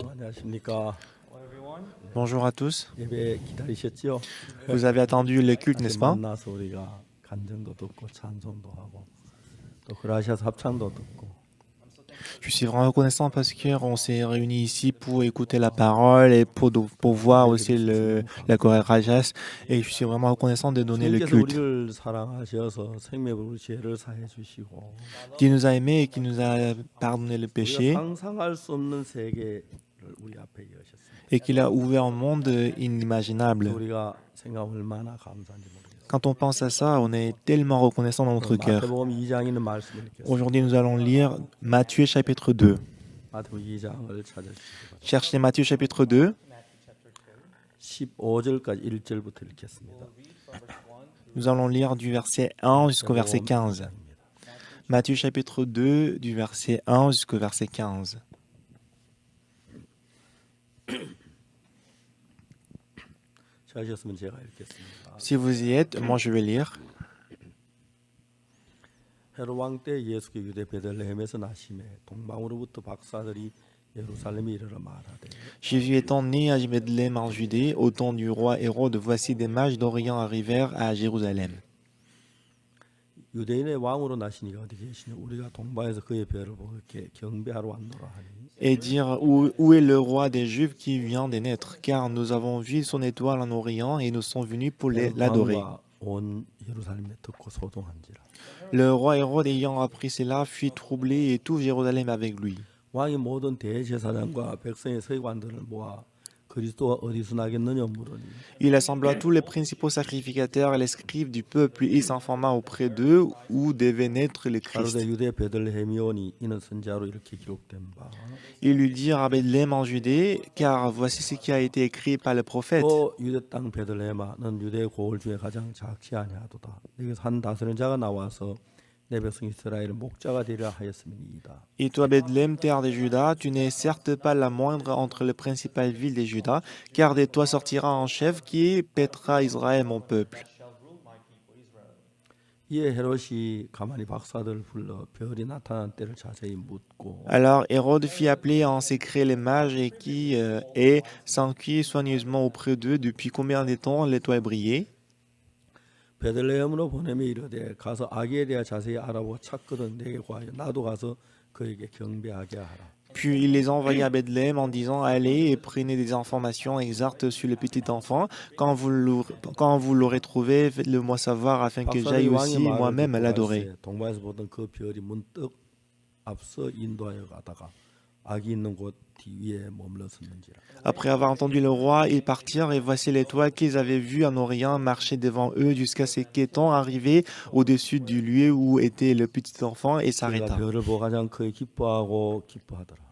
안녕하십니까. Bonjour à tous. 예배 기다리셨죠? Vous avez attendu le culte, 다시 n'est-ce pas? 만나서 우리가 간증도 듣고 찬송도 하고 또 그라시아서 합창도 듣고 Je suis vraiment reconnaissant parce qu'on s'est réunis ici pour écouter la parole et pour voir aussi la chorale Rajas. Et je suis vraiment reconnaissant de donner le 주님께서 culte. 우리를 사랑하셔서 생명으로 죄를 사해 주시고 Qui nous a aimés et qui nous a pardonné le 우리가 péché 상상할 수 없는 세계를 우리 앞에 여셨습니다. et qu'il a ouvert un monde 그래서 inimaginable. 우리가 생각 얼마나 감사한지 모르겠어요. Quand on pense à ça, on est tellement reconnaissant dans notre cœur. 마태복음 2장에 있는 말씀을 읽겠습니다. Aujourd'hui, nous allons lire Matthieu chapitre 2. 마태복음 2장을 찾으시기 바랍니다. Cherchez Matthieu chapitre 2. 15절까지 1절부터 읽겠습니다. Nous allons lire du verset 1 jusqu'au verset 15. Matthieu chapitre 2, du verset 1 jusqu'au verset 15. 찾으셨으면 제가 읽겠습니다. Si vous y êtes, moi je vais lire. 헤롯 왕 때 예수께 유대 베들레헴에서 나심에 동방으로부터 박사들이 예루살렘에 이르러 말하되 Jésus étant né à Bethléem en Judée, au temps du roi Hérode, voici des mages d'Orient arrivèrent à Jérusalem. 유대인의 왕으로 나시니가 어디 계시냐 우리가 동방에서 그의 별을 보고 경배하러 왔노라 하니 Et dire où est le roi des Juifs qui vient de naître, car nous avons vu son étoile en Orient et nous sommes venus pour l'adorer. 왕과 온 예루살렘에 듣고 소동한지라 Le roi Hérode ayant appris cela fut troublé et tout Jérusalem avec lui. 왕이 모든 대제사장과 백성의 서기관들을 모아 그리스도가 어디서 나겠느냐 물으니 Il assembla tous les principaux sacrificateurs et les scribes du peuple et s'informa auprès d'eux où devait naître le Christ. 가로되 유대 베들레헴이오니 이는 선지자로 이렇게 기록된 바 Ils lui dirent à Bethléem en Judée, car voici ce qui a été écrit par le prophète. 또 유대 땅 베들레헴아 넌 유대 고을 중에 가장 작지 아니하도다 여기서 한 다스리는 자가 나와서 내 백성 이스라엘의 목자가 되리라 하였음이니이다. Et toi, Bethléem, terre de Juda, tu n'es certes pas la moindre entre les principales villes de Juda, car de toi sortira un chef qui paîtra Israël, mon peuple. 이에 헤롯이 가만히 박사들을 불러 별이 나타난 때를 자세히 묻고 Alors Hérode fit appeler en secret les mages et s'enquit soigneusement auprès d'eux depuis combien de temps l'étoile brillait. 베들레헴으로 보내며 이르되 가서 아기에 대해 자세히 알아보고 찾거든 내게 구하여 나도 가서 그에게 경배하게 하라. Puis il les envoya à Bethléem en disant, allez et prenez des informations exactes sur le petit enfant. Quand vous l'aurez trouvé, faites-le moi savoir afin que j'aille aussi moi-même l'adorer. 동방에서 보던 그 별이 문득 앞서 인도하여 가다가 아기 있는 곳 뒤위에 머물렀었는지라. Après avoir entendu le roi, ils partirent et voici l'étoile qu'ils avaient vue en Orient marcher devant eux jusqu'à ce qu'étant arrivé au-dessus du lieu où était le petit enfant et s'arrêta. 별을 보고 가장 크게 기뻐하고 기뻐하더라.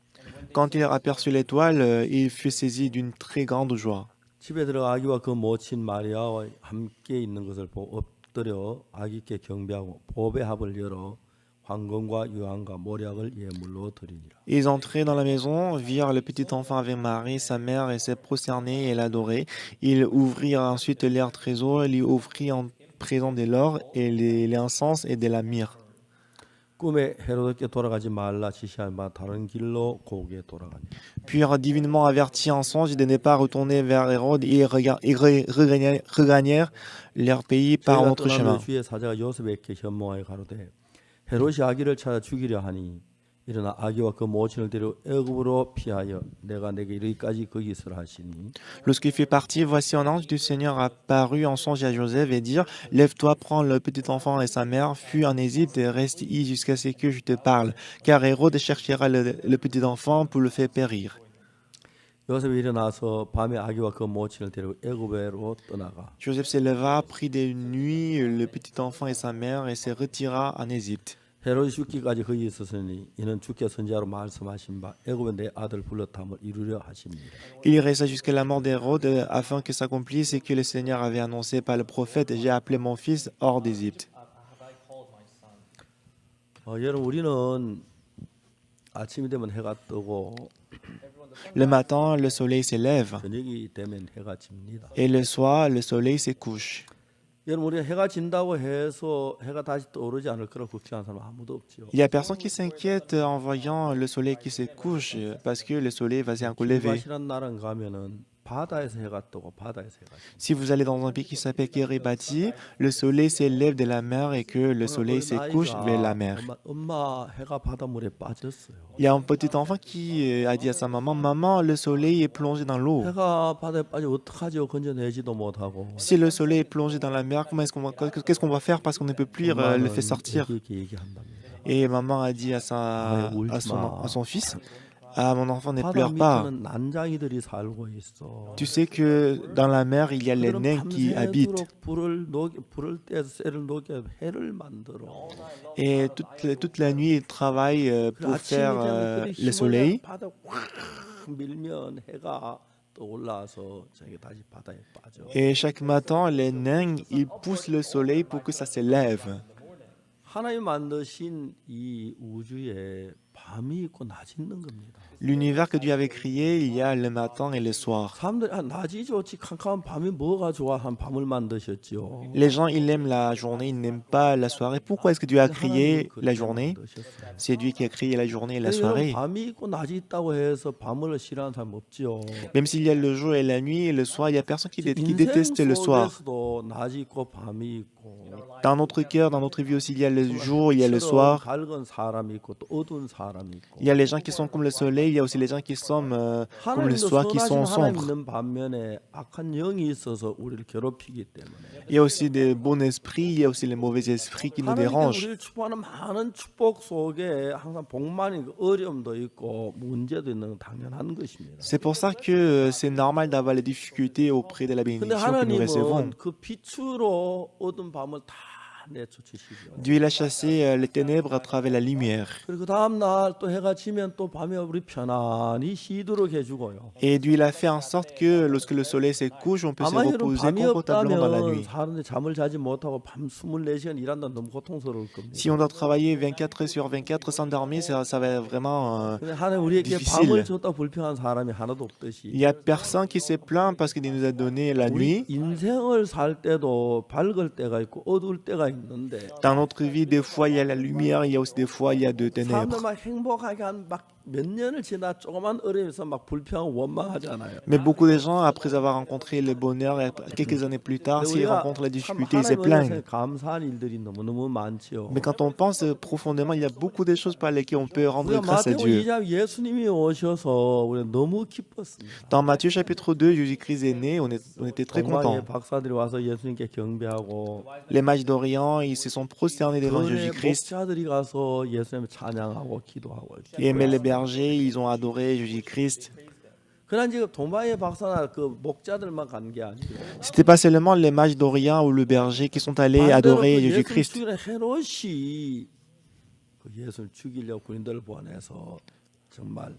Quand il aperçut l'étoile, il fut saisi d'une très grande joie. 집에 들어가 아기와 그 모친 마리아와 함께 있는 것을 보고 엎드려 아기께 경배하고 보배 합을 열어 황금과 유황과 모략을 예물로 드리니라. Ils entraient dans la maison, virent le petit enfant avec Marie, sa mère, et se prosternaient et l'adoraient. Ils ouvrirent ensuite leur trésor et lui offrirent en présent de l'or et l'encens et de la myrrhe. 꿈에 헤로드께 돌아가지 말라 지시한 바 다른 길로 고개 돌아가니. Puis divinement avertis en songe de ne pas retourner vers Hérode, ils regagnèrent leur pays par un autre chemin. 주의 사자가 요셉에게 현몽하여 가로되 헤롯이 아기를 찾아 죽이려 하니 일어나 아기와 그 모친을 데려 애굽으로 피하여 내가 내게 이르기까지 거기 있으라 하시니. Lorsqu'il fut parti, voici un ange du Seigneur apparut en songe à Joseph et dit, lève-toi, prends le petit enfant et sa mère, fuis en Égypte et reste y jusqu'à ce que je te parle, car Hérode cherchera le petit enfant pour le faire périr. 요셉이 일어나서 밤에 아기와 그 모친을 데리고 애굽으로 떠나가. Joseph se leva, prit de nuit le petit enfant et sa mère et se retira en Égypte. 헤롯이 죽기까지 거기 있었으니 이는 주께 선지자로 말씀하신 바 애굽에 내 아들 불렀함을 이루려 하십니다. Il y resta jusqu'à la mort d'Hérode afin que s'accomplisse ce que le Seigneur avait annoncé par le prophète, j'ai appelé mon fils hors d'Égypte. 여러분 우리는 아침이 되면 해가 뜨고 Le matin, le soleil se lève 저녁이 되면 해가 집니다. et le soir, le soleil se couche. 여러분 우리가 해가 진다고 해서 해가 다시 떠오르지 않을 거라고 걱정하는 사람 아무도 없죠. Il y a personne qui s'inquiète en voyant le soleil qui se couche parce que le soleil va se lever. 기리바시란 나라 가면은 바다에서 해가 뜨고 바다에서 해가 지. Si vous allez dans un pays qui s'appelle Kiribati, le soleil s'élève de la mer et que le soleil se couche vers la mer. 엄마 해가 바닷물에 빠졌어요. Il y a un petit enfant qui a dit à sa maman, Maman, le soleil est plongé dans l'eau. 해가 바다에 빠지면 어떡하죠? 건져내지도 못하고. Si le soleil est plongé dans la mer, qu'est-ce qu'on va faire parce qu'on ne peut plus le faire sortir? 이렇게 얘기한답니다. Et maman a dit à son fils, Ah, mon enfant, ne 바다 pleure pas. 밑에는 난장이들이 살고 있어. Tu sais que dans la mer, il y a les nains qui habitent. 불을 떼서 쇠를 녹여 해를 만들어. Et toute la nuit, ils travaillent pour faire le soleil. 바다 확 밀면 해가 또 올라와서 저기 다시 바다에 빠져. Et chaque matin, les nains, ils poussent le soleil pour que ça s'élève. 하나님 만드신 이 우주에 밤이 있고 낮이 있는 겁니다. L'univers que Dieu avait créé, il y a le matin et le soir. 사람들이 낮이 좋지 캄캄한 밤이 뭐가 좋아 한 밤을 만드셨지요. Les gens, ils aiment la journée, ils n'aiment pas la soirée. Pourquoi est-ce que Dieu a créé la journée? C'est Dieu qui a créé la journée et la soirée. 밤이 있고 낮이 있다고 해서 밤을 싫어하는 사람 없지요. Même s'il y a le jour et la nuit et le soir, il n'y a personne qui déteste le soir. 속에서도 낮이 있고 밤이 있고. Dans notre cœur, dans notre vie aussi, il y a le jour, il y a le soir. 밝은 사람이 있고 또 어두운 사람이 있고. Il y a les gens qui sont comme le soleil, il y a aussi les gens qui sont comme le soir, qui sont sombres. 있는 반면에 악한 영이 있어서 우리를 괴롭히기 때문에. Il y a aussi des bons esprits, il y a aussi les mauvais esprits qui nous dérangent. 우리를 축복하는 많은 축복 속에 항상 복만이 어려움도 있고 문제도 있는 건 당연한 것입니다. C'est pour ça que c'est normal d'avoir les difficultés auprès de la 근데 bénédiction que nous recevons. 하나님은 그 빛으로 어두운 밤을 다 내쫓으시죠. Dieu il a chassé les ténèbres à travers la lumière. 그리고 다음 날 또 해가 지면 또 밤에 우리 편안히 쉬도록 해주고요. Et Dieu il a fait en sorte que lorsque le soleil se couche, on peut se 아마 여러분 reposer 밤이 confortablement dans la 없다면 nuit. 사람들이 잠을 자지 못하고 밤 24시간 일한다 너무 고통스러울 겁니다. Si on doit travailler 24 heures sur 24 sans dormir, ça va être vraiment 근데 하나님 우리에게 difficile. 밤을 줬다 불평한 사람이 하나도 없듯이 Il n'y a personne qui se plaint parce qu'il nous a donné la 우리 nuit. 인생을 살 때도 밝을 때가 있고 어두울 때가 있는데 Dans notre vie, des fois, il y a la lumière, il y a aussi des fois, il y a de ténèbres. 사람들 막 행복하게 한 막 몇 년을 지나 조그만 어려움에서 막 불평하고 원망하잖아요. Mais beaucoup de gens, après avoir rencontré le bonheur, et quelques années plus tard, s'ils rencontrent la difficulté, ils se plaignent. 감사한 일들이 너무너무 많지요. Mais quand on pense profondément, il y a beaucoup de choses par lesquelles on peut rendre 우리가 grâce à 마태복음 Dieu. 2장 예수님이 오셔서 우리 너무 기뻤습니다. Dans Matthieu chapitre 2, Jésus-Christ est né, on était très 동방의 contents. 박사들이 와서 예수님께 경배하고 Les mages d'Orient, ils se sont prosternés devant 그네 Jésus-Christ. 목자들이 가서 예수님을 찬양하고 기도하고 Et mais les bergers, ils ont adoré Jésus-Christ. 그러나 지금 동방의 박사나 그 목자들만 간 게 아니고 C'était pas seulement les mages d'Orient ou le berger qui sont allés adorer Jésus-Christ. 죽이는 헤롯이 그 예수를 죽이려고 군인들을 보내서 정말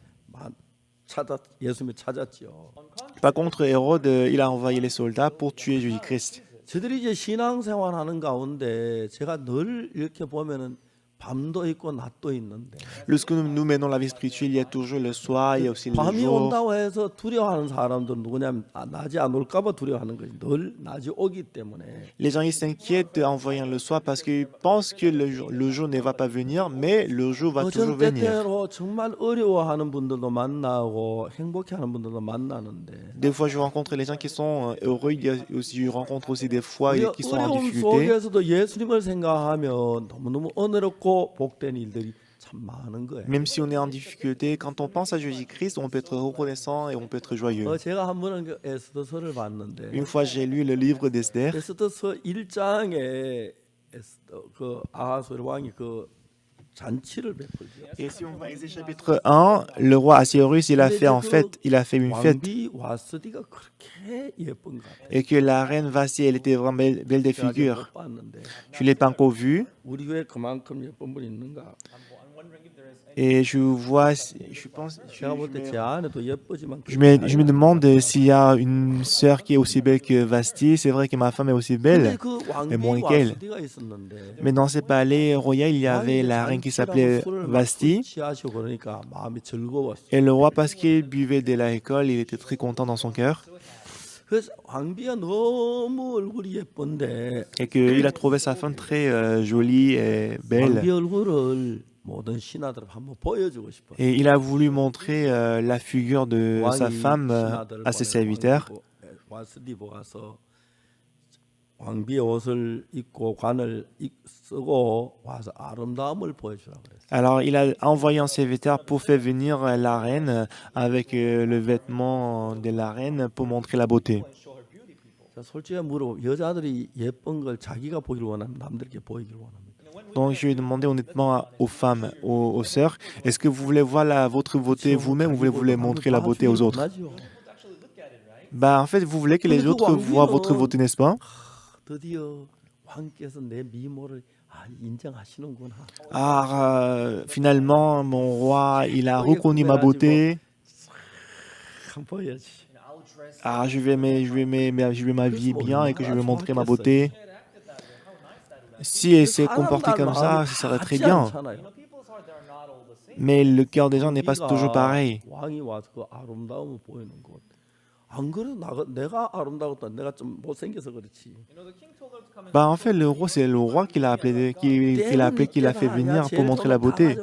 예수님을 찾았지요. Par contre, Hérode, il a envoyé les soldats pour tuer Jésus-Christ. 저들이 이제 신앙생활하는 가운데 제가 늘 이렇게 보면은 밤도 있고 낮도 있는데 Lorsque nous menons la vie spirituelle, il y a toujours le soir, il y a aussi le 밤이 jour. 온다고 해서 두려워하는 사람들은 누구냐면 낮이 안 올까봐 두려워하는 거지. 늘 낮이 오기 때문에. Les gens ils s'inquiètent en voyant le soir parce qu'ils pensent que le jour ne va pas venir, mais le jour va toujours 어떤 venir. 때때로 정말 어려워하는 분들도 만나고 행복해하는 분들도 만나는데 Des fois, je rencontre les gens qui sont heureux, il y a aussi, je rencontre aussi des fois 우리가 qui sont en 어려움 difficulté. 속에서도 예수님을 생각하면 너무너무 은혜롭고 복된 일들이 참 많은 거예요. Même si on est en difficulté, quand on pense à Jésus-Christ, on peut être reconnaissant et on peut être joyeux. 제가 한 번은 그 에스더서를 봤는데 Une fois, j'ai lu le livre d'Esther. 에스더서 1장에 그 아하수에르 왕이 그 잔치를 베풀죠. Et si on va à Ézéchiel chapitre 1, le roi Assuérus, il a fait une fête. 왕비 와스디가 그렇게 예쁜 것 같아요. Et que la reine Vasti, elle était vraiment belle de figure. 못 봤는데 Je ne l'ai pas encore vue. 우리 교회 그만큼 예쁜 분이 있는가? Et je vois, je pense, 제가 볼 때 제 안에도 예쁘지만 je me demande s'il y a une sœur qui est aussi belle que Vasti. C'est vrai que ma femme est aussi belle, 근데 그 mais 왕비 moins qu'elle. 와스디가 있었는데 Mais dans ce palais royal, il y avait la reine qui s'appelait Vasti. 취하시고 그러니까 마음이 즐거웠어요. Et le roi, parce qu'il buvait de l'alcool, il était très content dans son cœur. 그래서 왕비가 너무 얼굴이 예쁜데 et qu'il a trouvé sa femme très jolie et belle. 왕비 얼굴을 모든 신하들 한번 보여주고 싶어. Et il a voulu montrer la figure de sa 왕이 femme 신하들을 à ses 보내고 serviteurs. 와스디 보아서 왕비의 옷을 입고 관을 쓰고 와서 아름다움을 보여주라고 그랬어요. Alors il a envoyé un serviteur pour faire venir la reine avec le vêtement de la reine pour montrer la beauté. 자, 솔직히 물어 여자들이 예쁜 걸 자기가 보기를 원하면 남들에게 보이기를 원합니다. Donc je vais demander honnêtement aux femmes, aux sœurs, est-ce que vous voulez voir votre beauté vous-même ou vous voulez montrer la beauté aux autres? Bah en fait, vous voulez que les autres voient votre beauté, n'est-ce pas? 드디어 왕께서 내 미모를 인정하시는구나. Ah, finalement, mon roi, il a reconnu ma beauté. 참 보여야지. Ah, je vais m'habiller bien et que je vais montrer ma beauté. Si elle s'est comportée comme ça, ce serait très bien. Mais le cœur des gens n'est pas toujours pareil. 왕이 와서 그 아름다움을 보이는 것. 안 그래 내가 아름다웠다. 내가 좀 못생겨서 그렇지. Bah en fait, le roi, c'est le roi qui l'a appelé, qui l'a fait venir pour montrer la beauté.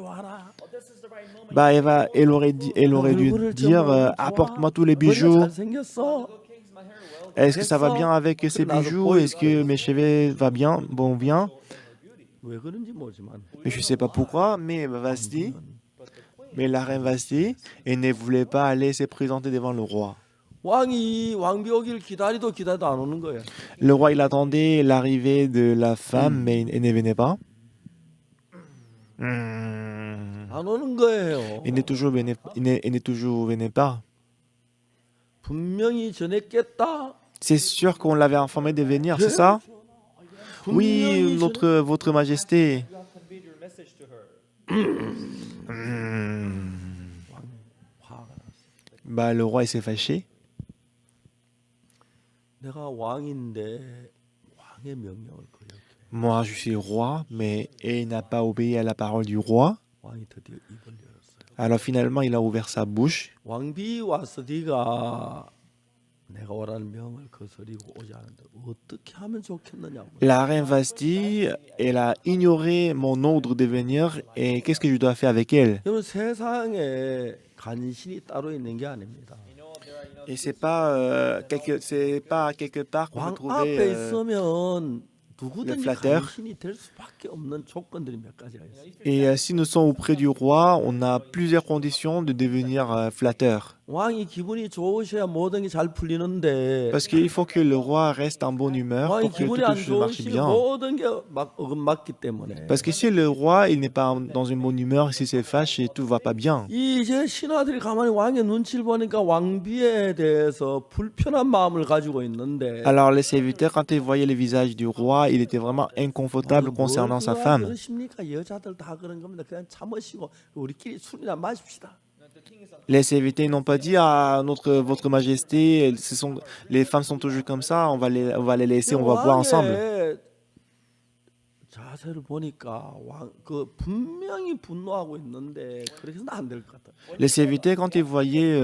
Bah elle aurait dû dire, apporte-moi tous les bijoux. Est-ce que ça va bien avec ces bijoux? Est-ce que mes cheveux vont bien? 왜 그런지 모르지만 Mais je sais pas pourquoi, mais la reine Vasti, elle ne voulait pas aller se présenter devant le roi. 왕이 왕비 오기를 기다리도 안 오는 거야. Le roi, il attendait l'arrivée de la femme, mais elle ne venait pas. 안 오는 거예요. Elle n'est toujours venait pas. 분명히 전했겠다. C'est sûr qu'on l'avait informé de venir, c'est ça? Oui, votre majesté. Bah, le roi, il s'est fâché. 내가 왕인데 왕의 명령을 거역해. Moi, je suis roi, mais il n'a pas obéi à la parole du roi. 왕이 드디어 입을 열었어요. Alors finalement, il a ouvert sa bouche. 왕비 와스디가 내가 오라는 명을 거스리고 오지 않는데 어떻게 하면 좋겠느냐고. La reine Vasti, elle a ignoré mon ordre de venir et qu'est-ce que je dois faire avec elle? 여러분 세상에 간신이 따로 있는 게 아닙니다. Et c'est pas quelque part qu'on 왕 peut 앞에 trouver 있으면 누구든지 flatteur. 간신이 될 수밖에 없는 조건들이 몇 가지가 있어요. Et si nous sommes auprès du roi, on a plusieurs conditions de devenir flatteur. 왕이 기분이 좋으셔야 모든 게 잘 풀리는데 Parce qu'il faut que le roi reste en bonne humeur 왕이 pour que 기분이 안 tout marche 좋으시면 bien. 모든 게 막 어긋맞기 때문에 Parce que si le roi il n'est pas dans une bonne humeur, si c'est fâché, tout va pas bien. 이제 신하들이 가만히 왕의 눈치를 보니까 왕비에 대해서 불편한 마음을 가지고 있는데 Alors les serviteurs, quand ils voyaient le visage du roi, il était vraiment inconfortable concernant sa femme. 그러십니까? 여자들 다 그런 겁니다. 그냥 참으시고 우리끼리 술이나 마십시다. Les serviteurs n'ont pas dit à votre majesté, les femmes sont toujours comme ça, on va les laisser, on va boire ensemble. 왕의 자세를 보니까 그 분명히 분노하고 있는데 그렇게 해서는 안 될 것 같아. Les serviteurs, quand ils voyaient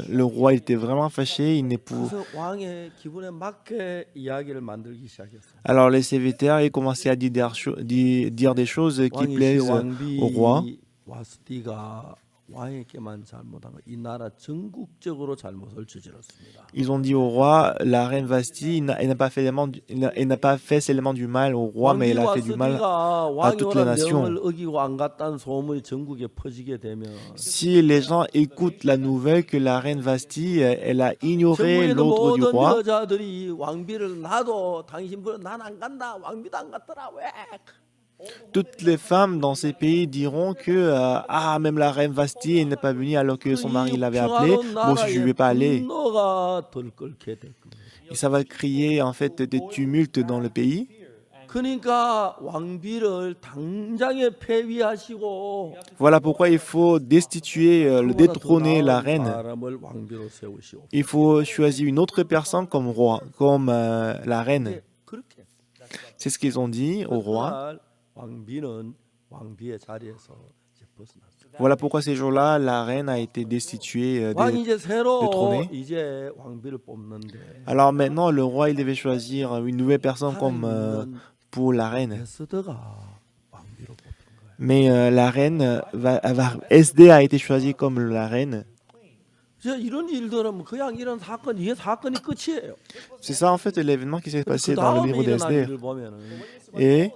le roi, il était vraiment fâché. 그래서 왕의 기분에 맞게 이야기를 만들기 시작했어요. Alors les serviteurs, ils commençaient à dire des choses qui plaisent au roi. 와스디가 왕에게만 잘못한 거, 이 나라 전국적으로 잘못을 저질렀습니다. Ils ont dit au roi, la reine Vasti, elle n'a pas fait seulement du mal au roi, mais elle a fait du mal à toutes les nations. 어기고 안 갔다는 소문이 전국에 퍼지게 되면 Si les gens écoutent la nouvelle que la reine Vasti, elle a ignoré 전국의 l'ordre du 모든 roi, 여자들이 왕비를 놔도 당신 보러 난안 간다. 왕비도 안 갔더라. 왜? toutes les femmes dans ces pays diront que même la reine Vasti elle n'est pas venue alors que son mari l'avait appelée. Moi aussi je ne vais pas aller. 분노가 들끓게 될 겁니다. Et ça va créer en fait des tumultes dans le pays. 그러니까 왕비를 당장에 폐위하시고 Voilà pourquoi il faut destituer, détrôner la reine. 사람을 왕비로 세우시오. Il faut choisir une autre personne comme roi, comme la reine. 그렇게 C'est ce qu'ils ont dit au roi. 왕비는 왕비의 자리에서 이제 벗어났어요. Voilà pourquoi ces jours-là, la reine a été destituée 왕이 이제 새로 trôner. 이제 왕비를 뽑는데 Alors maintenant, le roi, il devait choisir une nouvelle personne comme 하나님은 pour la reine. 에스더가 왕비로 뽑힌 거예요. Mais la reine, SD a été choisie comme la reine. 이제 이런 일들은 그냥 이런 사건, 이게 사건이 끝이에요. C'est ça en fait l'événement qui s'est 그 passé dans le 다음에 livre 일어난 d'Esther. 일을 보면은 Et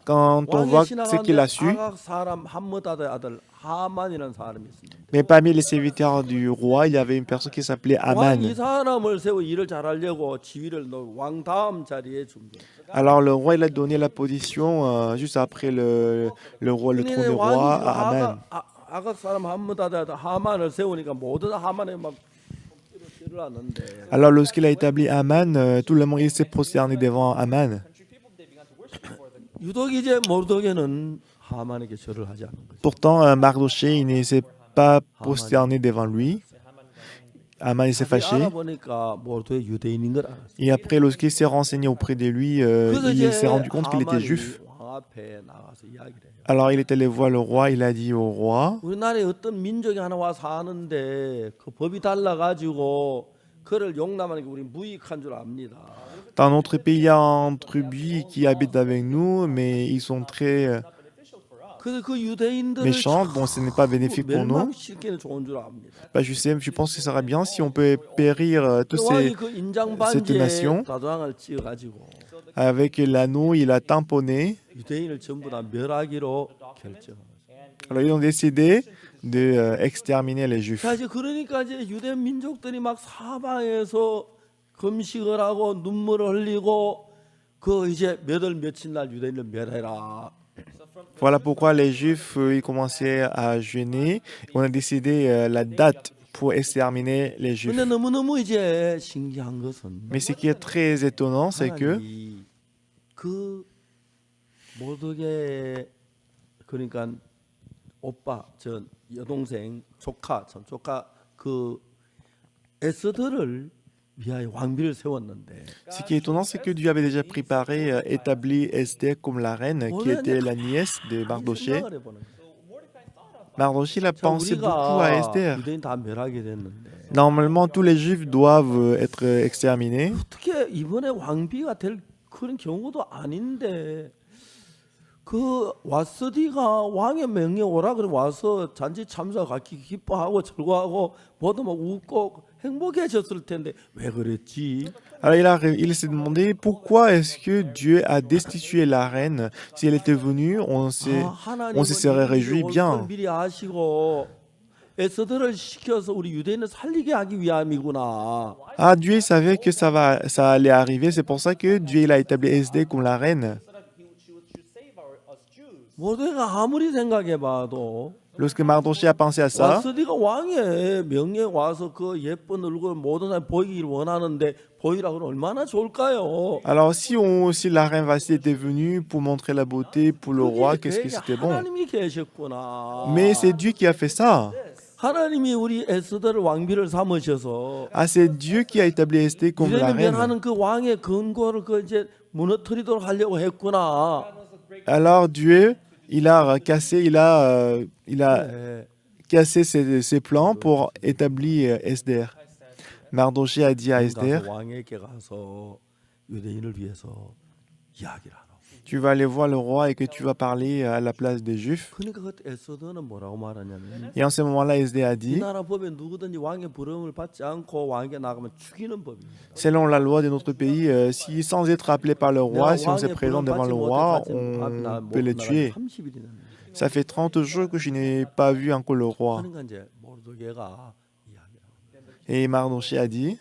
quand on 왕이 voit ce qu'il a 지나가는데 su, 아각 사람 함므다의 아들 하만이라는 사람이 있습니다. mais parmi les serviteurs du roi, il y avait une personne qui s'appelait 왕이 이 Aman. 사람을 세워 일을 잘하려고 지위를 왕 다음 자리에 준 거예요. Alors le roi, il a donné la position juste après le trône du roi à Aman. 아각 사람 함므다의 아들 하만을 세우니까 모든 하만에 막 일어났는데 Alors lorsqu'il a établi Aman, tout le monde il s'est prosterné devant Aman. 유독 이제 모르드게는 하만에게 절을 하지 않는 거죠. Pourtant, Mardoché, il ne s'est pas prosterné devant lui. Aman, il s'est fâché. 알아보니까 모르드게 유대인인 걸 알았어요. Et après, lorsqu'il s'est renseigné auprès de lui, 그래서 il 이제 s'est rendu compte qu'il était 하만이 juif. 왕 앞에 나가서 이야기를 해요. Alors il est allé voir le roi, il a dit au roi, 우리나라에 어떤 민족이 하나 와서 사는데 그 법이 달라가지고 그를 용납하는 게 우리 무익한 줄 압니다. dans notre pays, il y a un tribu qui habite avec nous, mais ils sont très 그래서 그 유대인들을 méchants. Bon, ce n'est pas bénéfique pour nous. 멸망시키는 좋은 줄 압니다. Bah, je pense que ce serait bien si on peut périr tous 왕이 ces... 그 cette 인장반지에 nation. 다도항을 찍어가지고 Avec l'anneau, il a tamponné. 유대인을 전부 다 멸하기로 결정합니다. Alors ils ont décidé de exterminer les juifs. 자 이제 그러니까 이제 유대 민족들이 막 사방에서 금식을 하고 눈물을 흘리고 그 이제 몇월 며칠 날 유대인을 멸해라. Voilà pourquoi les juifs ils commençaient à jeûner. On a décidé la date pour exterminer les juifs. 근데 너무너무 이제 신기한 것은 Mais ce qui est très étonnant, c'est que 하나님이 그 모두게 그러니까 오빠 전 여동생 조카 전 조카 그 에스더를 위하여 왕비를 세웠는데 ce qui est étonnant, c'est que Dieu avait déjà préparé, établi Esther comme la reine, qui était la nièce de Mardoché. 생각을 해보는 거예요. Mardoché, il a 자, pensé beaucoup à 우리가 Esther. 유대인 다 멸하게 됐는데 Normalement, tous les juifs doivent être exterminés. 어떻게 이번에 왕비가 될 그런 경우도 아닌데 그 와스디가 왕의 명예 오라 그래 와서 잔치 참석 같이 기뻐하고 즐거워하고 모두 막 웃고 행복해졌을 텐데 왜 그랬지? Alors il s'est demandé pourquoi est-ce que Dieu a destitué la reine. Si elle était venue, on se serait réjoui bien. 미리 아시고 에스더를 시켜서 우리 유대인을 살리게 하기 위함이구나. Ah, Dieu il savait que ça allait arriver. C'est pour ça que Dieu il a établi Esther comme la reine. 모두가 아무리 생각해봐도 Lorsque Mardoché a pensé à ça, 와스디가 왕의 명예에 와서 그 예쁜 얼굴 모든 사람이 보이길 원하는데 보이라 그러면 얼마나 좋을까요? alors si la reine Vasti était venue pour montrer la beauté pour le roi, qu'est-ce que c'était bon. 하나님이 계셨구나. Mais c'est Dieu qui a fait ça. 하나님이 우리 에스더를 왕비를 삼으셔서 Ah, c'est Dieu qui a établi Esther comme la 유대인을 reine. 멸하는 그 왕의 근거를 그 이제 무너뜨리도록 하려고 했구나. Alors Dieu, il a cassé, il a 네. cassé ses plans pour établir Esther. Mardoché a dit à Esther, 가서 왕에게 가서 유대인을 위해서 이야기를 하라. tu vas aller voir le roi et que tu vas parler à la place des Juifs. 그러니까 그 에스더는 뭐라고 말하냐면 Et en ce moment-là, Esther a 이 dit, 나라 법에 누구든지 왕의 부름을 받지 않고 왕에게 나가면 죽이는 법입니다. selon la loi de notre pays, si sans être appelé par le roi, si on se présente devant le roi, on peut le tuer. 30일이나 Ça fait 30 jours que je n'ai pas vu encore le roi. 하는가 이제 모르드게가 이야기하고 Et Mardoché a dit,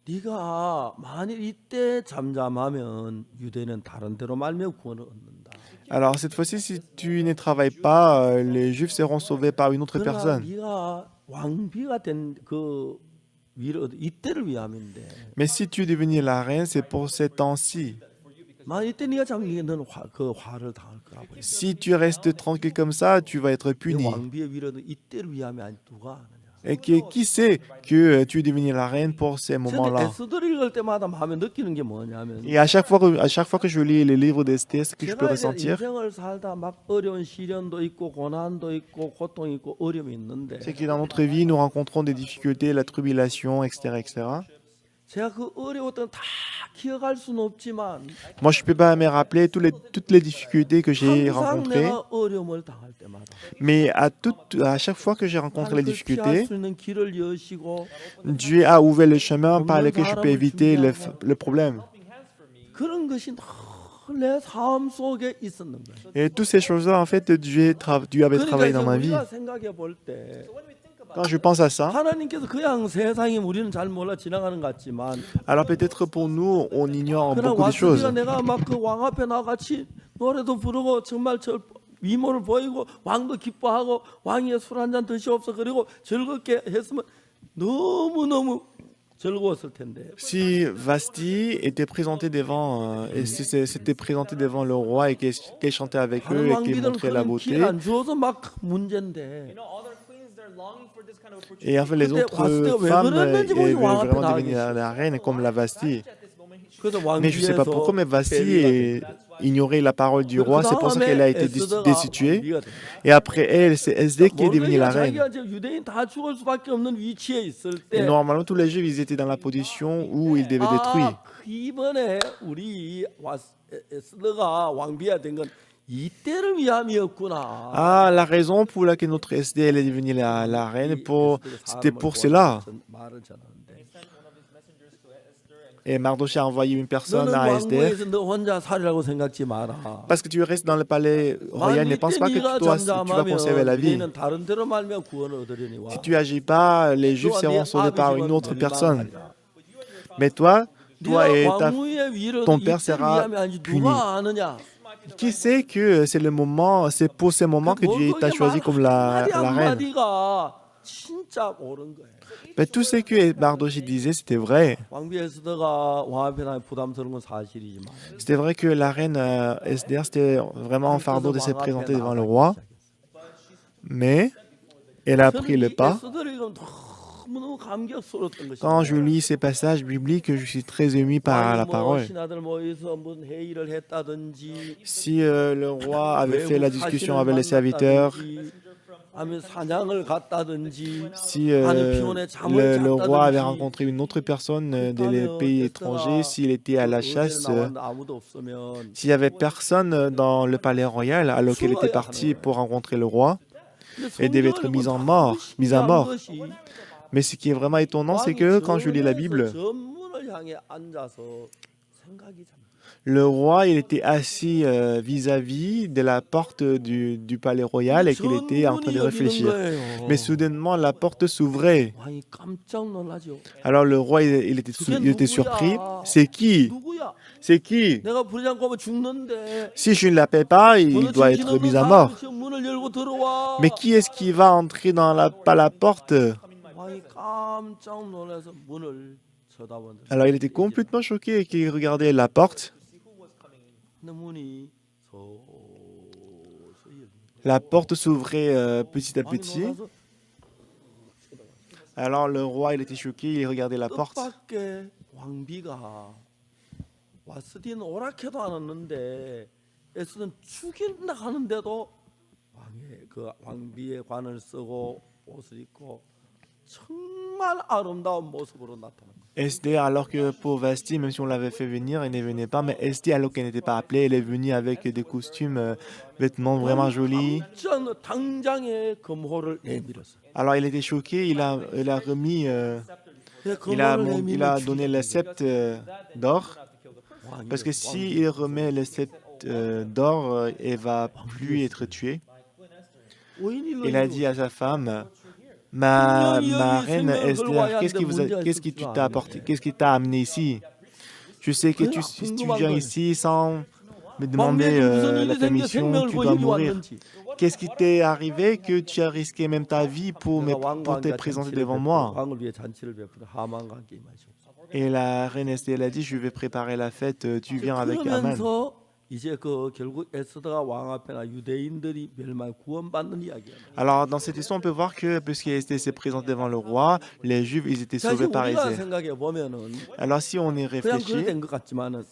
네가 만일 이때 잠잠하면 유대는 다른 데로 말며 구원을 얻는다. alors cette fois-ci, si tu ne travailles pas, les Juifs seront sauvés par une autre 그러나 personne. 네가 왕비가 된 그 위를 이때를 위함인데 Mais si tu es devenu la reine, c'est pour ces temps-ci. 만일 이때 네가 잠기면 너는 그 화를 당할 거라고. Si tu restes tranquille comme ça, tu vas être 이 puni. 왕비의 위로는 이때를 위함이 아니 누가 하느냐. Et qui sait que tu es devenue la reine pour ces 저는 moments-là? 에스더를 읽을 때마다 마음에 느끼는 게 뭐냐면 Et à chaque fois que je lis les livres d'Esther, ce que je peux 제가 이제 ressentir, 인생을 살다 막 어려운 시련도 있고 고난도 있고 고통이 있고 어려움이 있는데 c'est que dans notre vie, nous rencontrons des difficultés, la tribulation, etc., etc. 제가 그 어려웠던 다 기억할 수는 없지만 Moi, je ne peux pas me rappeler toutes les difficultés que j'ai 항상 rencontrées, 내가 어려움을 당할 때마다 mais à chaque fois que j'ai rencontré les 하나님 그 피할 difficultés, 수 있는 길을 여시고 Dieu a ouvert le chemin par lequel je peux éviter le problème. 그런 것이 늘 내 삶 속에 있었는 거예요. Et toutes ces choses-là, en fait, Dieu avait 그러니까 travaillé 이제 dans ma vie. 우리가 생각해 볼 때 Quand je pense à ça, 하나님께서 그냥 세상이 우리는 잘 몰라 지나가는 것 같지만 alors peut-être pour nous, on ignore 그러나 beaucoup de choses. 와스디가 내가 막 그 왕 앞에 나같이 노래도 부르고 정말 저 위모를 보이고 왕도 기뻐하고 왕이 술 한 잔 드시옵소 그리고 즐겁게 했으면 너무너무 즐거웠을 텐데 Si Vasti était présenté devant, et si s'était présenté devant le roi et qu'elle chantait avec 다른 eux et qu'il 왕비들은 montrait la 그런 beauté, 기회를 안 주어서 막 문제인데 et en fait les 그때 autres 와스디가 왜 femmes 그랬는지 veulent 모르고 왕 앞에 vraiment 나가 devenir 계시 la reine comme la Vasti. 그래서 Mais je ne sais pas pourquoi, mais Vasti ignorait la parole du roi, c'est pour ça qu'elle a été destituée. Et après elle, c'est Esdé qui est devenue la reine. 자기가 이제 유대인 다 죽을 수밖에 없는 위치에 있을 Et 때 normalement, tous les Juifs, ils étaient dans la position où ils devaient détruire. 이번에 우리 에스더가 왕비가 된 건 이때를 위함이었구나. Ah, la raison pour laquelle notre SD elle est devenue la reine, c'était pour cela. 말을 전하는데 Et Mardochée a envoyé une personne 너는 à Esther. 왕궁에서 너 혼자 살이라고 생각지 마라. Parce que tu restes dans le palais royal, ne pense pas que tu vas conserver la vie. 너는 다른 데로 말면 구원을 얻으려니와. Si tu agis pas, les Juifs seront sauvés par une autre personne. Mais toi et ton père sera puni. 누가 아느냐? Qui sait que c'est pour ce moment que Dieu t'a choisi comme la reine. 한마디가 진짜 옳은 거예요. Mais tout ce que Mardochée disait, c'était vrai. 왕비 에스더가 왕 앞에 나가 부담스러운 건 사실이지만 C'était vrai que la reine Esther, c'était vraiment un fardeau de se présenter devant le roi. Mais elle a pris le pas. 너무너무 감격스러웠던 것이 Quand je lis ces passages bibliques, je suis très ému par la parole. 신하들 모여서 무슨 회의를 했다든지 Si le roi avait fait la discussion avec les serviteurs, 아니면 사냥을 갔다든지 si le roi avait rencontré une autre personne des pays étrangers, s'il était à la chasse, 아무도 없으면 s'il n'y avait personne dans le palais royal alors qu'elle était partie pour rencontrer le roi, elle devait être mise à mort. Mais ce qui est vraiment étonnant, c'est que quand je lis la Bible, 전문을 향해 앉아서 생각이 참 le roi il était assis vis-à-vis de la porte du palais royal et qu'il était en train de réfléchir. Mais soudainement, la porte s'ouvrait. 왕이 깜짝 놀라죠. Alors le roi il était surpris. C'est qui? 누구야? C'est qui? 내가 부르지 않고 하면 죽는데. Si je ne l'appelle pas, il doit être mis à mort. 문을 열고 들어와. Mais qui est-ce qui va entrer par la porte? 왕이 깜짝 놀라서 문을 쳐다보는데. Alors il était complètement choqué et qu'il regardait la porte. 문이 서서히 La porte s'ouvrait petit à petit. Alors le roi il était choqué, il regardait la porte. 뜻밖의 왕비가 와스디는 오락해도 안 왔는데 에스더는 죽인다 하는데도 왕의 그 왕비의 관을 쓰고 옷을 입고 정말 아름다운 모습으로 나타난 거예요. Esther, alors que pour Vasti, même si on l'avait fait venir, elle ne venait pas. Mais Esther, alors qu'elle n'était pas appelée, elle est venue avec des costumes, vêtements vraiment jolis. 당장에 금호를 내밀었어요. Alors il était choqué, il a remis, il a donné le sceptre d'or. Parce que s'il remet le sceptre d'or, elle va plus être tuée. Il a dit à sa femme, ma reine Esther, qu'est-ce qui t'a apporté, qu'est-ce qui t'a amené ici? Je sais que si tu viens ici sans me demander la permission, tu dois mourir. Qu'est-ce qui t'est arrivé que tu as risqué même ta vie pour te présenter devant moi? Et la reine Esther a dit, je vais préparer la fête, tu viens avec Aman. 이제 그 결국 에스더가 왕 앞에나 유대인들이 멸망 구원받는 이야기야. Alors, dans cette histoire, on peut voir que, puisqu'Esther s'est présentée devant le roi, les Juifs, ils étaient 사실 sauvés par 우리가 Esther. 생각해 보면은 Alors, si on y 그냥 그래 réfléchit, 된것 같지만은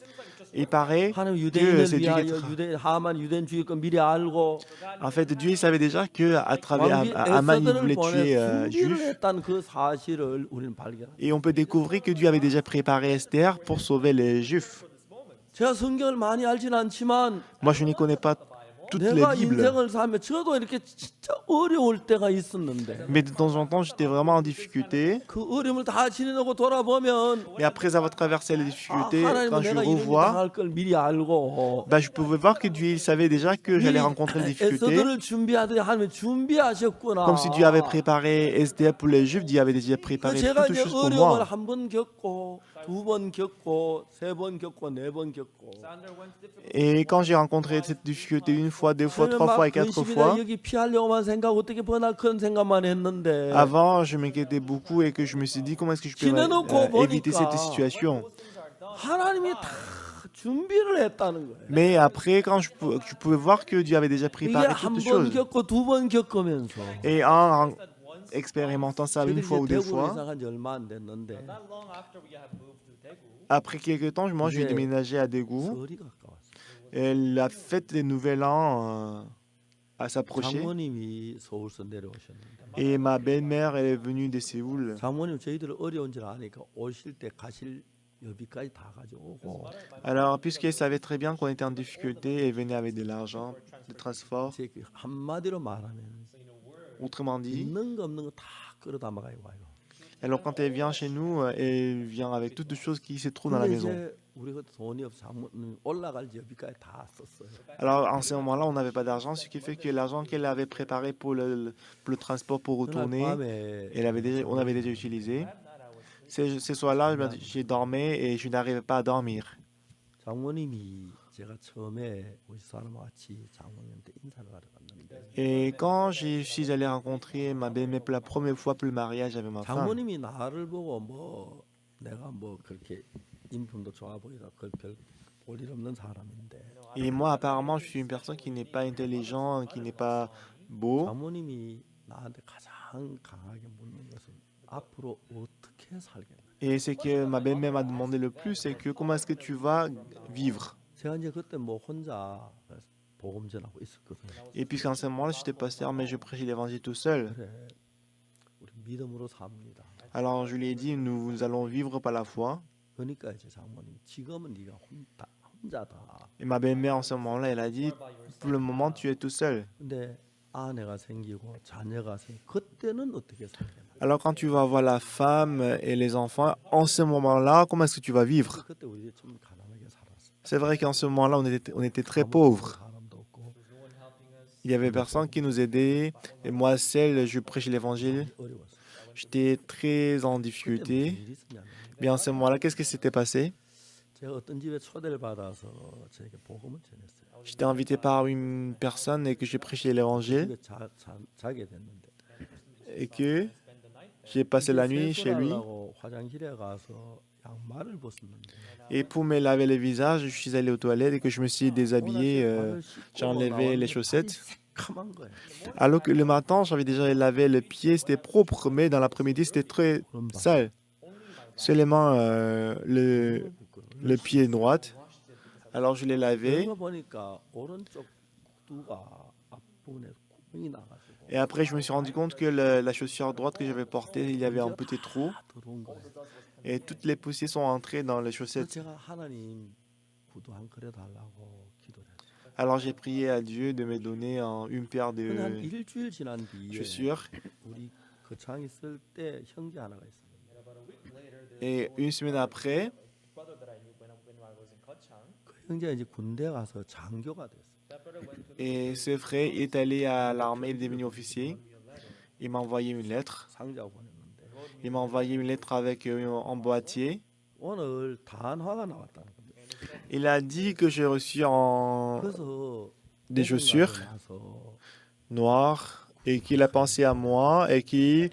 il paraît 하나님 que 유대인을 c'est Dieu qui 위하여 유대 하만 유대인 죽일 거 미리 알고 En fait, Dieu il savait déjà que à travers 왕비 Aman, il 에스더를 voulait 보내 tuer 준비를 Juifs. 했다는 그 사실을 우리는 발견합니다. Et on peut découvrir que Dieu avait déjà préparé Esther pour sauver les Juifs. 제가 성경을 많이 알진 않지만 Moi, je n'y connais pas toutes les 내가 Bibles. 인생을 살며 저도 이렇게 진짜 어려울 때가 있었는데 Mais de temps en temps, j'étais vraiment en difficulté. 그 어려움을 다 지내고 돌아보면 Mais après avoir traversé les 아, difficultés, 하나님은 quand je 내가 이런 일 revois, 당할 걸 미리 알고 bah, je pouvais voir que Dieu il savait déjà que j'allais rencontrer des difficultés. 에스더를 준비하듯이 하나님 준비하셨구나. Comme si Dieu avait préparé Esther pour les Juifs, Dieu avait déjà préparé 제가 toutes 이제 choses pour 어려움을 moi. 한 번 겪고 두 번 겪고 세 번 겪고 네 번 겪고 Et quand j'ai rencontré cette difficulté une fois, deux fois, 저는 trois 막 fois et quatre 근심이다 fois, 여기 피하려고만 생각 어떻게 버나 그런 생각만 했는데 avant, je m'inquiétais beaucoup et que je me suis dit comment est-ce que je peux éviter cette situation. 하나님이 다 준비를 했다는 거예요. Mais après, quand je pouvais voir que Dieu avait déjà 이게 préparé 한 toutes 번 choses. 겪고 두 번 겪으면서 Et en expérimentant ça une 저들이 fois ou 이제 deux 대구로 fois, 이사한 지 얼마 안 됐는데 après quelques temps, moi, j'ai 이제 déménagé à Daegu. 설이 가까웠어요. Et la fête des Nouvel An à s'approcher. 장모님이 서울서 내려오셨는데 Et ma belle-mère, elle est venue de Séoul. 장모님 저희들 어려운 줄 아니까 오실 때 가실 여비까지 다 가져오고 Alors, puisqu'elle savait très bien qu'on était en difficulté, elle venait avec de l'argent, de transport. 제 한마디로 말하면 Autrement dit, 있는 거 없는 거 다 끌어담아가지고 와요. alors quand elle vient chez nous, elle vient avec toutes les choses qui se trouvent dans la 근데 maison. 이제 우리가 돈이 없어 장모님 올라갈 여비까지 다 썼어요. Alors, en ce moment-là, on n'avait pas d'argent, ce qui fait que l'argent qu'elle avait préparé pour le transport pour 그날 retourner, 밤에 on avait déjà utilisé. Ce soir-là, j'ai dormi et je n'arrivais pas à dormir. 장모님이 제가 처음에 우리 사람과 같이 장모님한테 인사를 하러 갔는데 Et quand je suis allé rencontrer ma belle-mère pour la première fois pour le mariage avec ma femme, 장모님이 나를 보고 뭐 내가 뭐 그렇게 인품도 좋아 보이다 그별 볼일 없는 사람인데 et moi apparemment je suis une personne qui n'est pas intelligent, qui n'est pas beau, 장모님이 나한테 가장 강하게 묻는 것은 앞으로 어떻게 살겠나. et c'est que ma belle-mère m'a demandé le plus, c'est que comment est-ce que tu vas vivre? 제가 이제 그때 뭐 혼자 복음 전하고 있었거든요. Et puisqu'en ce moment-là, j'étais pasteur, mais je prêchais l'évangile tout seul. 그래 우리 믿음으로 삽니다. Alors je lui ai dit, nous allons vivre par la foi. 그러니까 이제 장모님 지금은 네가 혼자다. Et ma belle-mère en ce moment-là, elle a dit, pour le moment, tu es tout seul. 근데 아내가 생기고 자녀가 생기고 그때는 어떻게 살겠나. Alors quand tu vas avoir la femme et les enfants, en ce moment-là, comment est-ce que tu vas vivre? 그때 우리 좀 가난하게 살았어. C'est vrai qu'en ce moment-là, on était très pauvres. 사람도 없고 Il y avait personne qui nous aidait. Et moi, seul, je prêchais l'évangile. 어려웠어. J'étais très en 그때 무슨 difficulté. 일이 있었냐면 Mais en ce moment-là, qu'est-ce qui s'était passé? 제가 어떤 집에 초대를 받아서 저에게 복음을 전했어요. J'étais invité par une personne et que j'ai prêché l'évangile 집에 자게 됐는데 et que j'ai passé la nuit chez lui. 세수하려고 화장실에 가서 양말을 벗었는데 Et pour me laver le visage, je suis allé aux toilettes et que je me suis déshabillé. 발을 씻고 J'ai enlevé 나왔는데 les chaussettes. 발이 새카만 거예요. Alors que le matin, j'avais déjà lavé le pied, c'était propre, mais dans l'après-midi, c'était très 그런 바- sale. Seulement le pied droit. Alors je l'ai lavé. 그러고 보니까 오른쪽 두가 앞부분에 구멍이 나가지고 Et après, je me suis rendu compte que la chaussure droite que j'avais portée, il y avait un petit trou. 다 들어온 거예요. Et toutes les poussières sont entrées dans les 그래서 chaussettes. 제가 하나님 구두 한 그릇 달라고 기도를 했어요. Alors j'ai prié à Dieu de me donner une paire 근데 한 de 일주일 지난 뒤에 chaussures. 우리 거창 있을 때 형제 하나가 있습니다. Et une semaine après, 그 형제가 이제 군대 가서 장교가 됐어요. et ce frère est allé à l'armée, il est devenu officier. Il m'a envoyé une lettre. 상자 보냈는데 Il m'a envoyé une lettre avec un boîtier. 오늘 단화가 나왔다는 겁니다. Il a dit que j'ai reçu 그래서 des chaussures 나서 noires et qu'il a pensé à moi et qu'il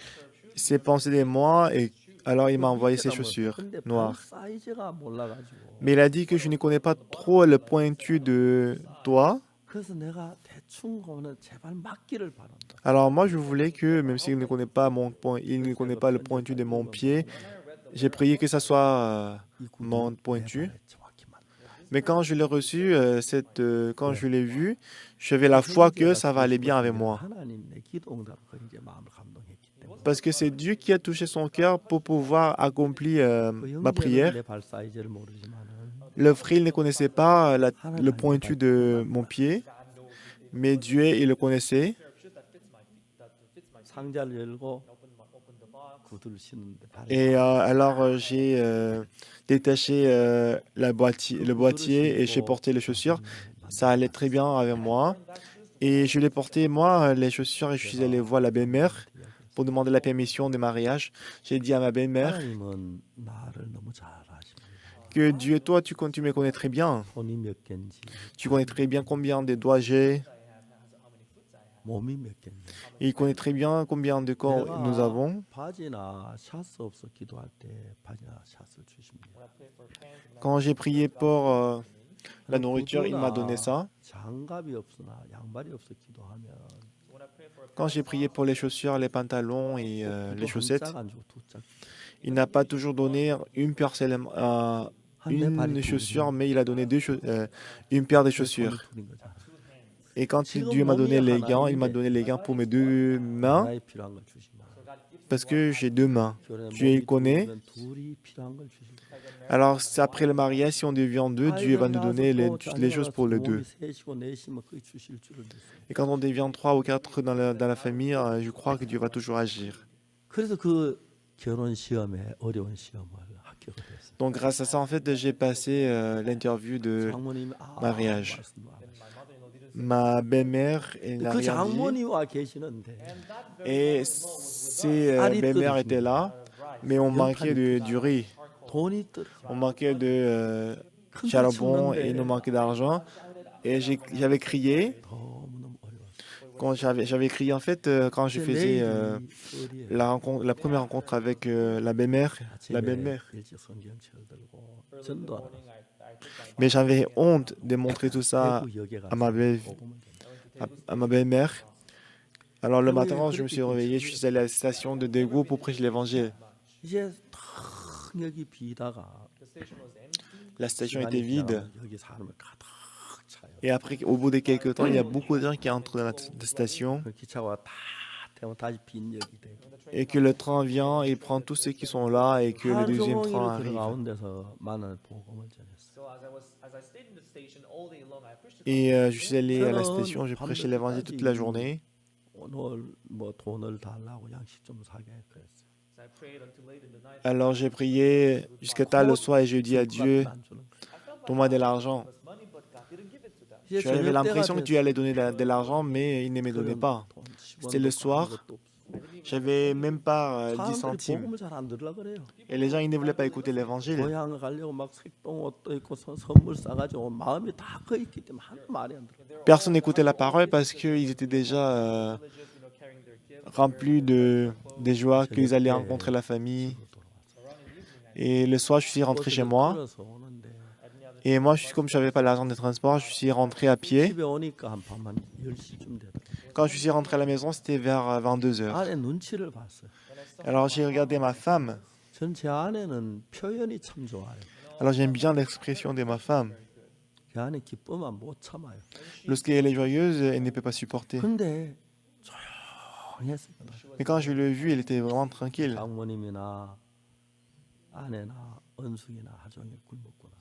s'est pensé de moi et Alors il 그 m'a envoyé ses 믿겠다 뭐. chaussures 근데 발 noires. 사이즈가 몰라가지고. Mais il a dit que je ne connais pas trop le pointu de toi. 그래서 내가 대충 보면 제발 맞기를 바란다. Alors moi, je voulais que, même s'il ne connaît pas il ne connaît pas le pointu de mon pied, j'ai prié que ça soit 이 mon 구두는 내 pointu. 발에 정확히 맞는다. Mais quand je l'ai reçu, quand je l'ai vu, j'avais la foi que ça va aller bien avec moi. 하나님 내 기도 응답 이제 마음을 감동했기 때문에. Parce que c'est Dieu qui a touché son cœur pour pouvoir accomplir 그 ma 형제는 prière. 내 발 사이즈를 모르지만은 Le frère, il ne connaissait pas le 하나님 pointu de mon pied, mais Dieu, il le connaissait. 상자를 열고 구두를 신는데 발에 Et alors, j'ai détaché le boîtier et j'ai porté les chaussures. Ça allait très bien avec moi. Et je l'ai porté, moi, les chaussures, et je suis allé voir la belle-mère pour demander la permission de mariage. J'ai dit à ma belle-mère 하나님은 나를 너무 잘 아십니다. que Dieu, toi, tu me connais très bien. 손이 몇 개인지 Tu connais très bien combien de doigts j'ai. 몸이 몇 개인지. Et il connaît très bien combien de corps nous 내가 avons. 바지나 샤스 없어 기도할 때 바지나 샤스를 주십니다. Quand j'ai prié pour la nourriture, il m'a donné ça. 장갑이 없으나 양발이 없어 기도하면 Quand j'ai prié pour les chaussures, les pantalons et les chaussettes, 안 주고 두 짝. il n'a pas toujours donné une paire seulement, 한내 발이 une chaussure, mais il a donné une paire de chaussures. 둘인 거잖아. Et quand Dieu m'a donné les gants, il m'a donné les gants pour mes deux mains, 하나의 필요한 걸 주시면 parce que j'ai deux mains. 결혼에 Dieu il 몸이 connaît. 둘이면 둘이 필요한 걸 주시고. Alors c'est après le mariage, si on devient deux, Dieu va nous donner les choses pour les deux. 셋이고 넷이면 거의 주실 줄을 믿습니다. Et quand on devient trois ou quatre dans la famille, je crois que Dieu va toujours agir. 그래서 그 결혼 시험에 어려운 시험을 합격을 했어요. Donc grâce à ça, en fait, j'ai passé l'interview de 장모님이 mariage. 말씀도 안 하시고. Ma belle-mère, elle n'a 그 rien dit. 장모님과 계시는데 Et ces belles-mères étaient là, mais on manquait du riz, 돈이 떨어져. on manquait de 큰소리 charbon 치는데 et il nous manquait d'argent. Et j'avais crié, 너무너무 어려워. quand j'avais crié en fait, quand je faisais la première rencontre avec la belle-mère, 일찍 성경책을 들고 전도하러 mais j'avais honte de montrer tout ça 대구 역에 가서 à ma belle, 복음을 전해. à ma belle-mère. Alors le matin, quand je me suis réveillé, je suis allé à la station de Daegu pour prêcher l'évangile. 이제 탁 여기 비다가 La station 시간이 était vide. 지나면 여기 사람을 가득 차요. Et après, au bout de quelques temps, il y a beaucoup de gens qui entrent dans la station 그 기차가 다 태우면 다시 빈 역이 되고. et que le train vient et prend tous ceux qui sont là et que le 하루 deuxième 종일 train 그 arrive. 가운데서 많은 복음을 전했어요. Et je suis allé à la station, j'ai prêché l'évangile toute la journée. 오늘 뭐 돈을 달라고 양식 좀 사게 그랬어요. Alors j'ai prié jusqu'à tard le soir et j'ai dit à Dieu, 안 주는 거예요. donne-moi de l'argent. 이제 J'avais 저녁 l'impression 때가 que tu allais donner de l'argent, mais il ne me donnait pas. 돈 10원도 C'était le 없고 soir. 아무것도 없어. J'avais même pas 10 사람들이 centimes. 복음을 잘 안 들으려 그래요. Et les gens, ils ne voulaient pas écouter l'évangile. 고향 가려고 막 색동 옷도 입고 선물 싸가지고 마음이 다 거 있기 때문에 하나도 말이 안 들어. Personne n'écoutait la parole parce qu'ils étaient déjà remplis de joie qu'ils allaient rencontrer la famille. Et le soir, je suis rentré chez moi. 걸어서 오는데 Et moi, comme je n'avais pas l'argent de transport, je suis rentré à pied. 집에 오니까 한 밤 한 10시쯤 되더라고요. Quand je suis rentré à la maison, c'était vers 22 heures. 아내 눈치를 봤어요. Alors j'ai regardé ma femme. 전 제 아내는 표현이 참 좋아요. Alors j'aime bien l'expression de ma femme. 그 아내 기쁘면 못 참아요. Lorsqu'elle est joyeuse, elle ne peut pas supporter. 근데 조용했어요. Mais quand je l'ai vue, elle était vraiment tranquille. 장모님이나 아내나 은숙이나 하종일 굶었구나.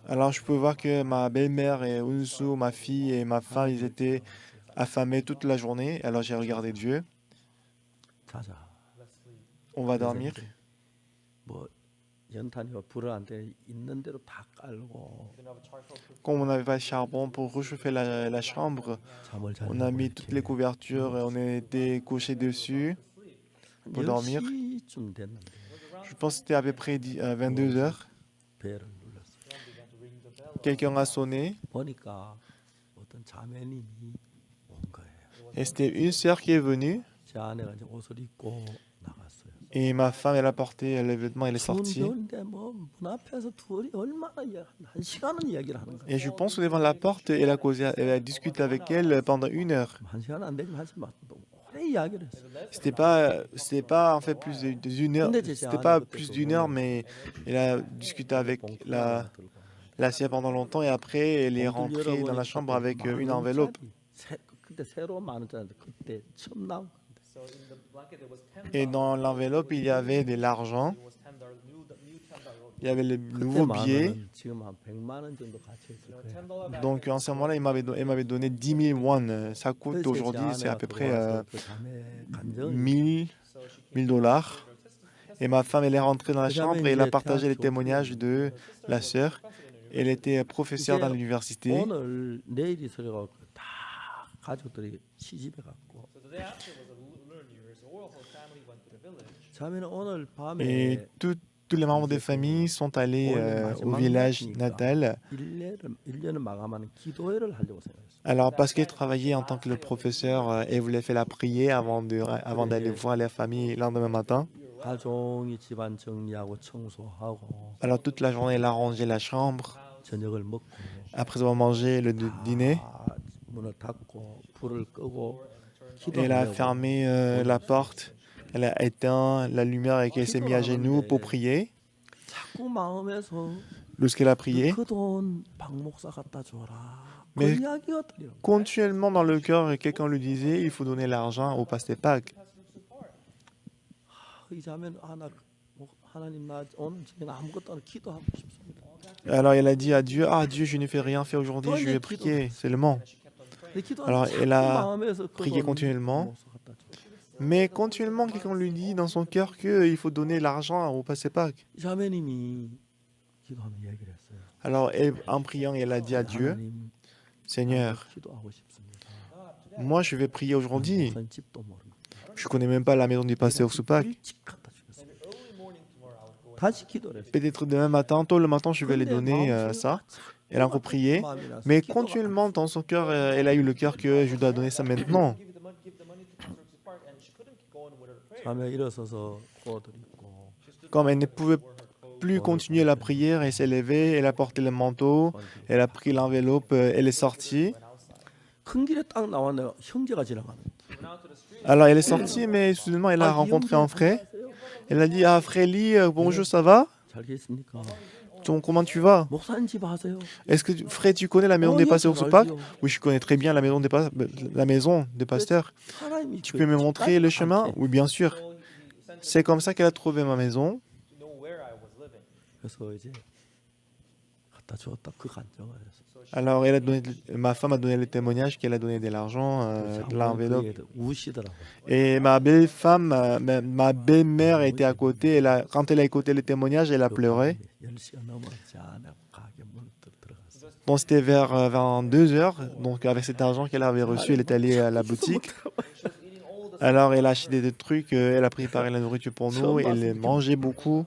Alors je peux voir que ma belle-mère et Unsu, ma fille et ma femme, ils étaient affamés toute la journée. Alors j'ai regardé Dieu. 자자. On va dormir. 뭐 연탄이와 불을 안 때 있는 대로 다 깔고 Comme on n'avait pas de charbon pour réchauffer la chambre, 잠을 잘 on a mis toutes les couvertures et on était couchés dessus pour dormir. 10시쯤 됐는데 Je pense que c'était à peu près 22 heures. 배를 눌렀어요. Quelqu'un a sonné 보니까 어떤 자매님이 온 거예요. et c'était une sœur qui est venue. 제 아내가 이제 옷을 입고 나갔어요. Et ma femme, elle a porté le vêtement, elle est 추운 sortie. 겨울인데 뭐 문 앞에서 둘이 얼마나 한 시간은 이야기를 하는 거예요. Et je pense que devant la porte, elle a causé, elle a discuté avec elle pendant 1 heure. 한 시간 안 되지만 하지만 오래 이야기를 했어요. C'était pas en fait plus d'une heure, 근데 제 c'était 아내 pas 그때 plus 그 d'1 heure, 돈을 mais elle a discuté avec 봉투 la, 하나 들고 la sienne pendant longtemps et après, elle est 봉투를 rentrée dans la 열어보니까 chambre 또 avec 만 une enveloppe. 원짜리 그때 새로 만 원짜리 그때 처음 나온 건데 Et dans l'enveloppe, il y avait de l'argent, il y avait le 그때 nouveau 만 billet. 원은 지금 한 100만 원 정도 가치 있을 거예요. Donc en ce moment-là, elle m'avait donné 10 000 won. Ça coûte 그래서 제 aujourd'hui, c'est à 아내가 peu près 들어와서 그 자매 감정을 1000 dollars. Et ma femme, elle est rentrée dans la 그 자매 chambre et elle a 이제 partagé les 대학 témoignages de la sœur. Elle était professeure dans 이제 l'université. 오늘 내일이 서려고 다 가족들이 시집에 갔고 자매는 오늘 Et 밤에 tous les membres des familles sont allés au village natal. 1년을 마감하는 기도회를 하려고 생각했어요. Alors, parce qu'elle travaillait en tant que le professeur, elle voulait faire la prière avant d'aller voir la famille le lendemain matin. 하루 종일 집안 정리하고 청소하고 Alors, toute la journée, elle a rangé la chambre. 저녁을 먹고 Après avoir mangé le dîner, 문을 닫고 불을 끄고 elle a 기도하려고 fermé la porte. Elle a éteint la lumière et qu'elle s'est mise à genoux pour prier. 자꾸 마음에서 Lorsqu'elle a prié, 그 돈 박 목사 갖다 줘라. 그 Mais- 이야기가 들려. continuellement dans le cœur, quelqu'un lui disait il faut donner l'argent au pasteur Pâques. 이 자매는 하나님 나 오늘 저녁 아무것도 안 기도하고 싶습니다. Alors elle a dit à Dieu ah Dieu, je ne fais rien faire aujourd'hui, je vais prier seulement. 근데 기도하는 Alors, 자꾸 elle a 마음에서 그 prié 돈 continuellement. 박 목사 갖다 줘. Mais continuellement, quelqu'un lui dit dans son cœur qu'il faut donner l'argent au pasteur Pâques. 이 자매님이 기도하는 이야기를 했어요. Alors en priant, elle a dit à Dieu 하나님 Seigneur, 기도하고 싶습니다. moi je vais prier aujourd'hui. 목사님 집도 모릅니다. Je connais même pas la maison du pasteur Soupak. 일찍 갖다 주겠습니다. 다시 기도를 했어요. Peut-être demain matin, tôt le matin, je vais lui 근데 donner 마음속에 ça. Elle a encore prié. 마음이 나서 Mais 기도가 continuellement, dans son cœur, elle a eu le cœur que je dois donner ça maintenant. 자매 일어서서 꽃을 입고 Comme elle ne pouvait plus continuer la prière, elle s'est levée, elle a porté le manteau, elle a pris l'enveloppe, elle est sortie. 큰 길에 딱 나왔네요. 형제가 지나가는. Alors elle est sortie, mais soudainement elle a rencontré un frère. Elle a dit ah frère Lee, bonjour, ça va? 잘 계십니까? Comment tu vas? 목사님 집 아세요? Est-ce que frère tu connais la maison des pasteurs Soupak? Oui, je connais très bien la maison des pasteurs. 하나님이 Tu peux me montrer le chemin? Oui, bien sûr. C'est comme ça qu'elle a trouvé ma maison. 그래서 이제 갖다 주었다 그 간정을 해서 Alors ma femme a donné le témoignage qu'elle a donné de l'argent, de l'enveloppe. 우시더라고. Et ma belle-femme, ma belle-mère était à côté. Quand elle a écouté le témoignage, elle a pleuré. 10시가 넘었지 않아 가게 문을 들어갔어. Donc c'était vers 2 heures. Donc avec cet argent qu'elle avait reçu, elle est allée à la boutique. Alors elle a acheté des trucs, elle a préparé la nourriture pour nous, elle mangeait beaucoup.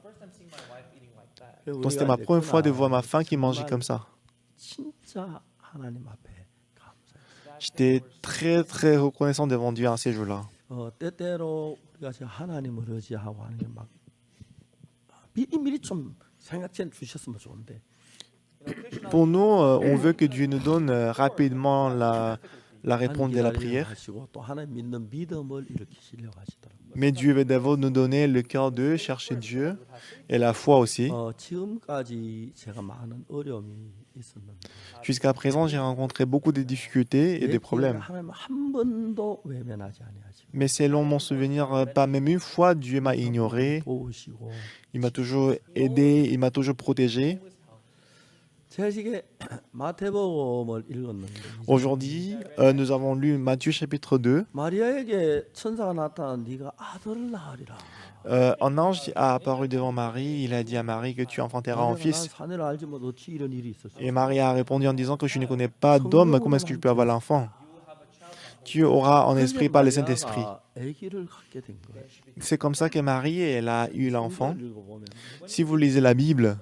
Donc c'était ma première fois de voir ma femme qui mangeait comme ça. 진짜 하나님 앞에 감사해요. J'étais très très reconnaissant devant Dieu en ces jours-là. 때때로 우리가 지금 하나님을 의지하고 하는 게 막 미리미리 좀 생각해 주셨으면 좋은데 Pour nous, on veut que Dieu nous donne rapidement la réponse de la prière. 하시고 또 하나님 믿는 믿음을 일으키시려고 하시더라고요. Mais Dieu veut d'abord nous donner le cœur de chercher Dieu et la foi aussi. 지금까지 제가 많은 어려움이 있었는데 Jusqu'à présent, j'ai rencontré beaucoup de difficultés et 내 de 기회를 problèmes. 하나님 한 번도 외면하지 아니하시고 Mais selon mon souvenir, pas même une fois, Dieu m'a ignoré. 도우시고 Il m'a toujours aidé, il m'a toujours protégé. 제가 지금 마태복음을 읽었는데 Aujourd'hui, nous avons lu Matthieu chapitre 2. 마리아에게 천사가 나타나 네가 아들을 낳으리라. Un ange a apparu devant Marie. Il a dit à Marie que tu enfanteras un 난 fils. 사내를 알지 못 어찌 이런 일이 있었어. Et Marie a répondu en disant que je ne connais pas d'homme, comment est-ce que je peux avoir l'enfant? Tu auras en esprit par le Saint-Esprit. 아기를 갖게 된 거예요. C'est comme ça que Marie, elle a eu l'enfant. 성경을 읽어보면 Si vous lisez la Bible,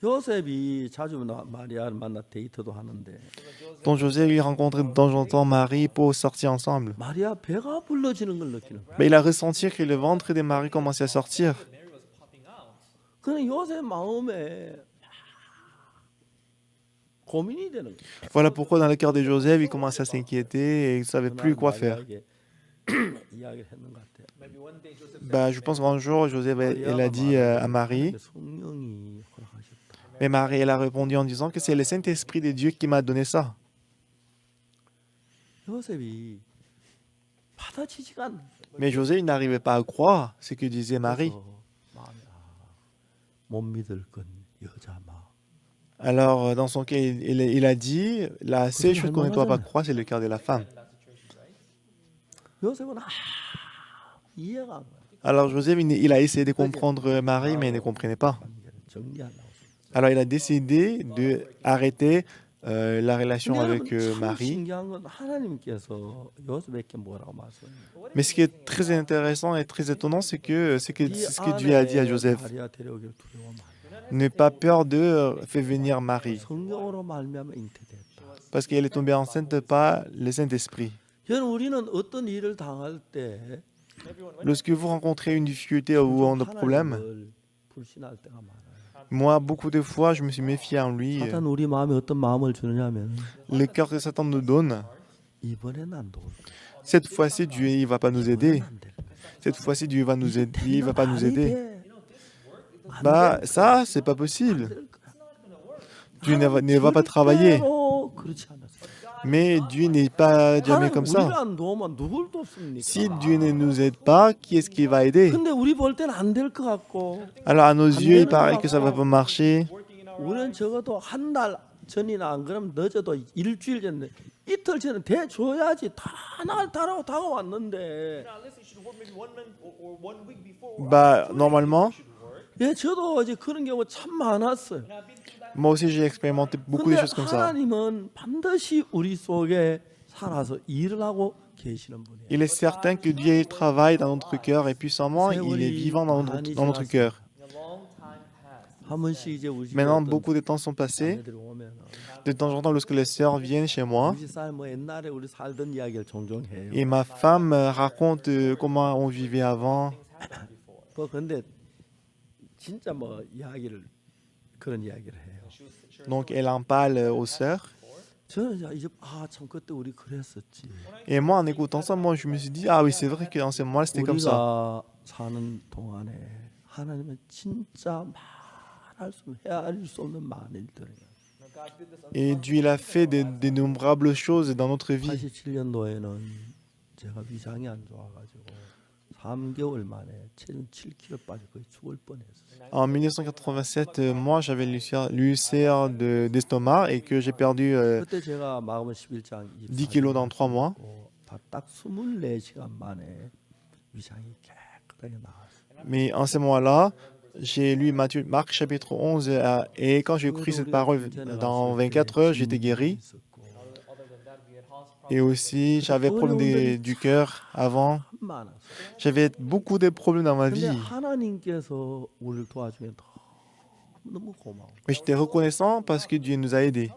요셉이 자주 마리아를 만나 데이트도 하는데 Donc Joseph lui rencontre de temps en temps Marie pour sortir ensemble. 마리아 배가 불러지는 걸 느끼는 거야. Mais il a ressenti que le ventre de Marie commençait à sortir. 그는 요셉 마음에 고민이 되는 거야. Voilà pourquoi dans le cœur de Joseph, il commençait à s'inquiéter et il ne savait plus quoi faire. 마리아에게 이야기를 했는 것 같아. Bah, je pense qu'un jour, Joseph, elle a dit à Marie, 성령이 허락하셨다. mais Marie, elle a répondu en disant que c'est le Saint-Esprit de Dieu qui m'a donné ça. 요셉이 받아치지가 않는 Mais Joseph, il n'arrivait pas à croire ce que disait Marie. 마음이 못 믿을 건 여자 마음. Alors, dans son cas, il a dit, la seule chose qu'on ne doit pas croire, c'est le cœur de la femme. 요셉은 이해가 안 가. Alors, Joseph, il a essayé de comprendre Marie, mais il ne comprenait pas. 관계를 정리하려고. Alors, il a décidé d'arrêter la relation avec 참 Marie. 신기한 건 하나님께서 요셉에게 뭐라고 말씀해요? Mais ce qui est très intéressant et très étonnant, c'est que c'est ce que Dieu a dit à Joseph. 마리아 데려오기를 두려워하면 N'aie pas peur de faire venir Marie, 성령으로 말미암아 잉태됐다. parce qu'elle est tombée enceinte par le Saint-Esprit. 여러분 우리는 어떤 일을 당할 때 Lorsque vous rencontrez une difficulté ou un problème, 하나님을 불신할 때가 많아요. moi, beaucoup de fois, je me suis méfié en lui. 사탄 우리 마음에 어떤 마음을 주느냐면 Le cœur que Satan nous donne, 이번에는 안 도울 거야. cette fois-ci, Dieu il va pas nous aider. 안 될 거야. Cette fois-ci, Dieu va nous aider. Il va pas nous 말이 aider. 돼. Bah, ça, c'est pas possible. Dieu ne va pas travailler. 절대로 그렇지 않았어요. Mais Dieu n'est pas jamais 하나님 comme 우리를 ça. 안 도우면 누굴 돕습니까? Si Dieu ne nous aide pas, qui est-ce qui va aider? 근데 우리 볼 때는 안 될 것 같고 Alors, à nos yeux, il paraît que ça va pas marcher. 우리는 적어도 한 달 전이나 안 그러면 늦어도 일주일 전에 이틀 전에 대줘야지 다날 다가왔는데 Bah, normalement, 예 저도 이제 그런 경우 참 많았어요. moi aussi, j'ai expérimenté beaucoup de 근데 choses comme ça. 하나님은 반드시 우리 속에 살아서 일을 하고 계시는 분이에요. Il est certain que Dieu il travaille dans notre cœur et puissamment, il est vivant dans notre cœur. 한 번씩 이제 우리 집에 Maintenant, 어떤 beaucoup de temps sont passés. 자매들이 오면 De temps en temps, lorsque les sœurs viennent chez moi, 우리 쌀 뭐 옛날에 우리 살던 이야기를 종종 해요. et ma femme raconte comment on vivait avant. 뭐 근데 진짜 뭐 이야기를 그런 이야기를 해요. Donc, elle en parle aux sœurs. 저는 이제 참 그때 우리 그랬었지. Et moi, en écoutant ça, moi, je me suis dit, ah oui, c'est vrai que dans ce moment-là, c'était comme ça. 우리가 사는 동안에 하나님은 진짜 말할 수 헤아릴 수 없는 많은 일들이에요. Et Dieu, il a fait d'innombrables choses dans notre vie. 87년도에는 제가 위장이 안 좋아가지고 3개월 만에 체중 7kg 빠져 거의 죽을 뻔했어요. En 1987, moi, j'avais l'ulcère d'estomac et que j'ai perdu 그때 제가 마가복음 11장 10 kilos dans 3 mois. 딱 24시간 만에 위장이 깨끗하게 나왔어요. Mais en ce moment-là, j'ai lu Marc chapitre 11 et quand j'ai pris cette parole dans 24 heures, j'étais guéri. Et aussi, j'avais problème du cœur avant. 많았어요. J'avais beaucoup de problèmes dans ma 근데 vie. 하나님께서 우리를 도와주면 너무 고마워. Mais j'étais reconnaissant parce que Dieu nous a aidés.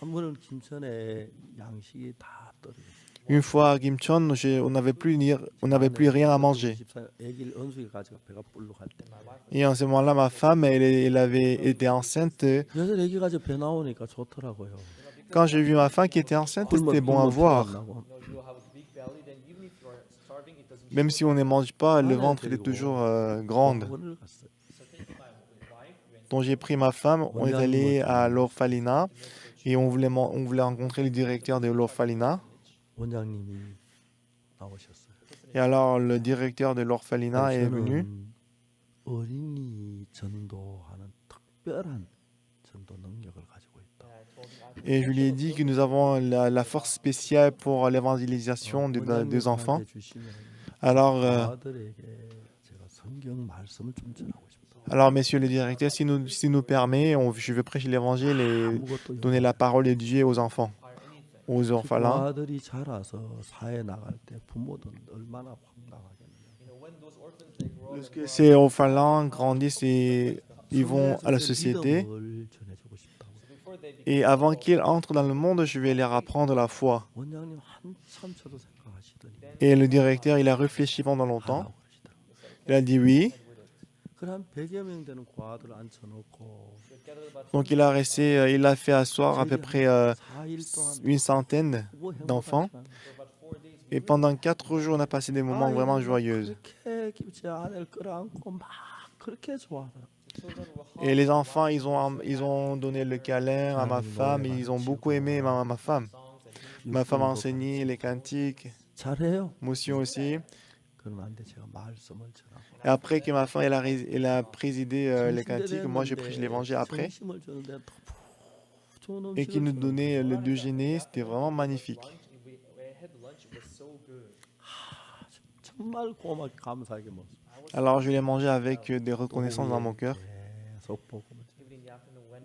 한 번은 김천에 양식이 다 떨어졌어요. Une fois à Kimchon, on n'avait plus rien à manger. 애기를 은숙이 가지고 배가 불룩할 때. Et en ce moment-là, ma femme, elle avait été enceinte. 여자 애기 가지고 배 나오니까 좋더라고요. Quand j'ai vu ma femme qui était enceinte, c'était bon à voir. Même si on ne mange pas, le ventre il est toujours grand. 병원을 갔어요. Donc j'ai pris ma femme, on est allé à l'orphelinat et on voulait rencontrer le directeur de l'orphelinat. 원장님이 나오셨어요. Et alors le directeur de l'orphelinat est venu. 저는 어린이 전도하는 특별한 전도 능력을 가지고 있다. Et je lui ai dit que nous avons la force spéciale pour l'évangélisation des enfants. Alors, 아들에게 제가 성경 말씀을 좀 전하고 싶다. alors, monsieur le directeur, si nous permet, je veux prêcher l'évangile et donner la parole de Dieu aux enfants, aux orphelins. 아들이 자라서 사회 나갈 때 부모들은 얼마나 황당하겠냐. Lorsque ces orphelins grandissent et ils vont à la 성회에서 société. 믿음을 전해주고 싶다고. Et avant qu'ils entrent dans le monde, je vais leur apprendre la foi. 원장님 한참 저도 생각하시더니 Et le directeur, il a réfléchi pendant longtemps. 하라고 그러시더라고요. Il a dit oui. 그한 100여 명 되는 과들을 앉혀놓고 Donc il a fait asseoir à peu près 4일 동안 une centaine 보고 d'enfants. 행복한 시간. Et pendant 4 jours, on a passé des moments vraiment joyeux. 그렇게 제 아내를 끌어안고 막 그렇게 좋아하더라고요. Et les enfants, ils ont donné le câlin à ma femme. Et ils ont beaucoup aimé ma femme. Ma femme a enseigné les cantiques. 잘해요. Motion aussi. 그러면 안 돼. 제가 말씀을 전하고. Et après que ma femme elle a présidé les cantiques, moi je prêche l'évangile après. 점심을 주는데 좋은 Et qui nous donnait le déjeuner, c'était vraiment magnifique. 정말 고맙게 감사하게 먹었어요. Alors je l'ai mangé avec des reconnaissances dans mon cœur. 계속 보고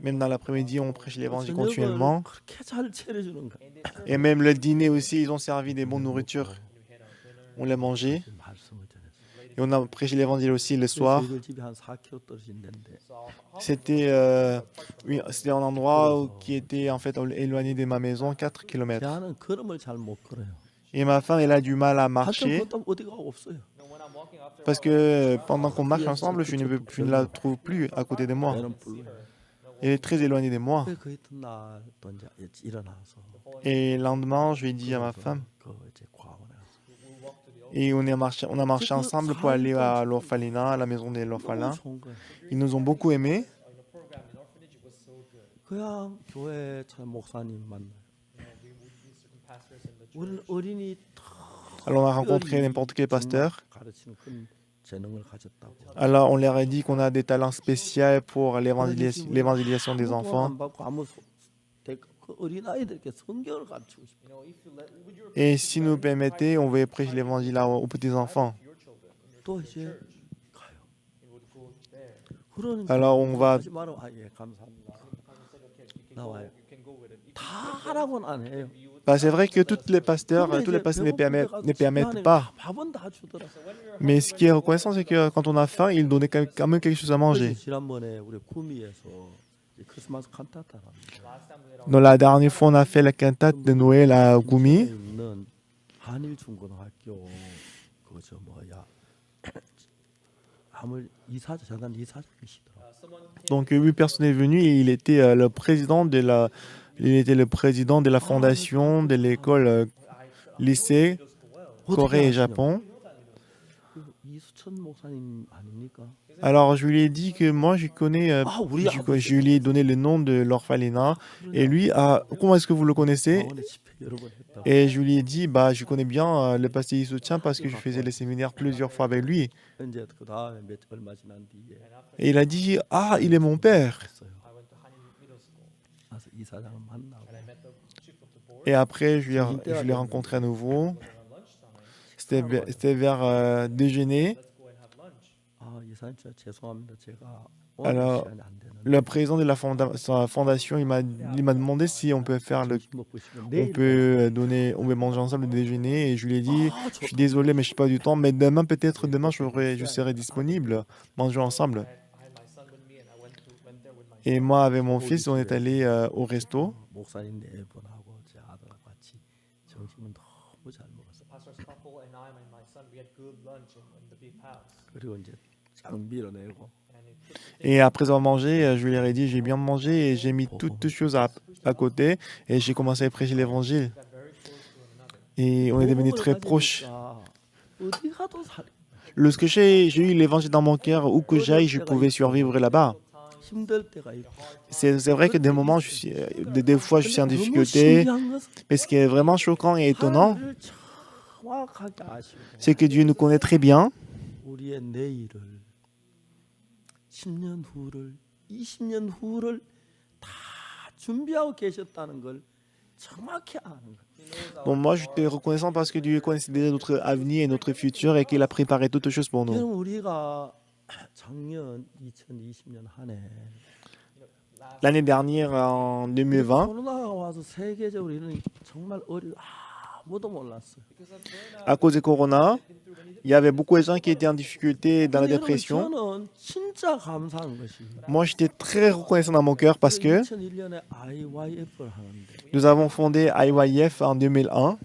Même dans l'après-midi, on prêche l'évangile continuellement. 그렇게 잘 차려주는 거. Et même le dîner aussi, ils ont servi des bonnes nourritures. On l'a mangé. 말씀을 전했어요. Et on a prêché l'évangile aussi le soir. 저희들 집이 한 4km 떨어진 데인데 C'était un endroit qui était en fait éloigné de ma maison, 4 km. 저는 걸음을 잘 못 걸어요. Et ma femme, elle a du mal à 한참 marcher 걷다 어디가 없어요. parce que pendant qu'on marche ensemble, je ne la trouve plus à côté de moi. 얘는 불러요. Elle est très éloignée de moi. 그 이튿날 또 이제 일어나서 Et le lendemain, je lui ai dit à ma femme, 그 이제 과원에 가서 et on a marché ensemble pour aller à l'orphelinat, à la maison des 너무 orphelins. 좋은 거예요. Ils nous ont beaucoup aimés. 그냥 교회 참 목사님 만나요. 우리는 어린이 Alors on a rencontré n'importe quel pasteur. 가르치는 큰 재능을 가졌다고. Alors on leur a dit qu'on a des talents spéciaux pour l'évangélisation des enfants. 안 받고 아무 그 어린 아이들께 성경을 가르치고 싶어요. Et si nous permettez, on va prêcher l'évangile aux petits-enfants. 또 이제 가요. 그러니까 Alors on va... 하지 마라. 아, 예, 감사합니다. 나와요. 다 하라고는 안 해요. Bah, c'est vrai que tous les pasteurs ne permettent pas. 밥은 다 주더라. Mais ce qui est reconnaissant, c'est que quand on a faim, ils donnaient quand même quelque chose à manger. 지난번에 우리 구미에서 크리스마스 칸타타라는 Dans la dernière fois, on a fait la cantate de Noël à Gumi. 있는 한일 중고등학교 그저 뭐야 아무 재단 이사장이시더라고요. Donc 8 personnes est venues et il était le président de la fondation de l'école lycée Corée et Japon. 그 이수천 목사님 아닙니까? Alors je lui ai dit que moi je connais, je lui ai donné le nom de l'orphelinat et lui, comment est-ce que vous le connaissez? 강원에 집회 여러 번 했다고. Et je lui ai dit, bah je connais bien le pasteur Yi Soo-chan parce que je faisais les séminaires plusieurs fois avec lui. 이제 그 다음에 얼마 지난 뒤에 Et il a dit, ah il est mon père. 했어요. 그래서 이사장을 만나고 Et après je l'ai rencontré à nouveau. C'était vers déjeuner. 아 이사님 진짜 죄송합니다. 제가 Alors, 시간이 안 되는데 le président de la fondation, il m'a demandé si on peut faire 점심 먹고 싶으면 on 내일 peut manger ensemble le déjeuner. Et je lui ai dit, je suis désolé, mais je n'ai pas du temps. Mais demain, peut-être demain, je serai disponible. Manger ensemble. Et moi, avec mon fils, on est allé au resto. 목사님 네 분하고 제 아들하고 같이 점심은 너무 잘 먹었어요. Pastor Sparkle and I and my son, we had good lunch in the big house. 그리고 이제 장 밀어내고 Et après avoir mangé, je lui ai dit, j'ai bien mangé et j'ai mis toutes choses à côté. Et j'ai commencé à prêcher l'évangile. Et on est devenus très proches. 어디 가도 살 Lorsque j'ai eu l'évangile dans mon cœur, où que j'aille, je pouvais survivre là-bas. 힘들 때가 있고 C'est vrai que des fois, je suis en difficulté. 신기한 것은 Mais ce qui est vraiment choquant et étonnant, 하나님을 정확하게 아시고 c'est que Dieu nous connaît très bien. 우리의 내일을 10년 후를 20년 후를 다 준비하고 계셨다는 걸 정확히 아는 거예요. Donc moi, je suis reconnaissant parce que Dieu connaissait déjà notre avenir et notre futur et qu'il a préparé toutes choses pour nous. 그럼 우리가 작년 2020년 한 해 L'année dernière, en 2020, 코로나가 와서 세계적으로 이런 정말 아무도 몰랐어요. à cause du corona, il y avait beaucoup de gens qui étaient en difficulté dans la 근데 여러분, dépression. 저는 진짜 진짜 감사한 것이 Moi, j'étais très reconnaissant dans mon cœur parce que 2001년에 IYF를 하는데 nous avons fondé IYF en 2001.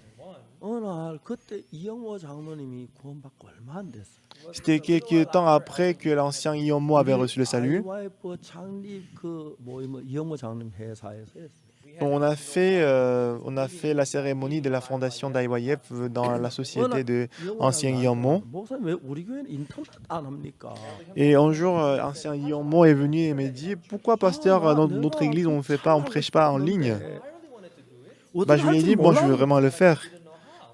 어느 날 그때 이영호 장로님이 구원받고 얼마 안 됐어요. C'était quelques temps après que l'ancien Iomo avait reçu le salut. IYF 창립 그 모임을 이영호 장로님 회사에서 했어요. On a fait la cérémonie de la fondation d'IYF dans la société de ancien Iomo. 목사님 왜 우리 교회는 인터넷 안 합니까? Et un jour, ancien Iomo est venu et m'a dit pourquoi, pasteur, dans notre église, on prêche pas en ligne. Bah, je lui ai dit bon, je veux vraiment le faire,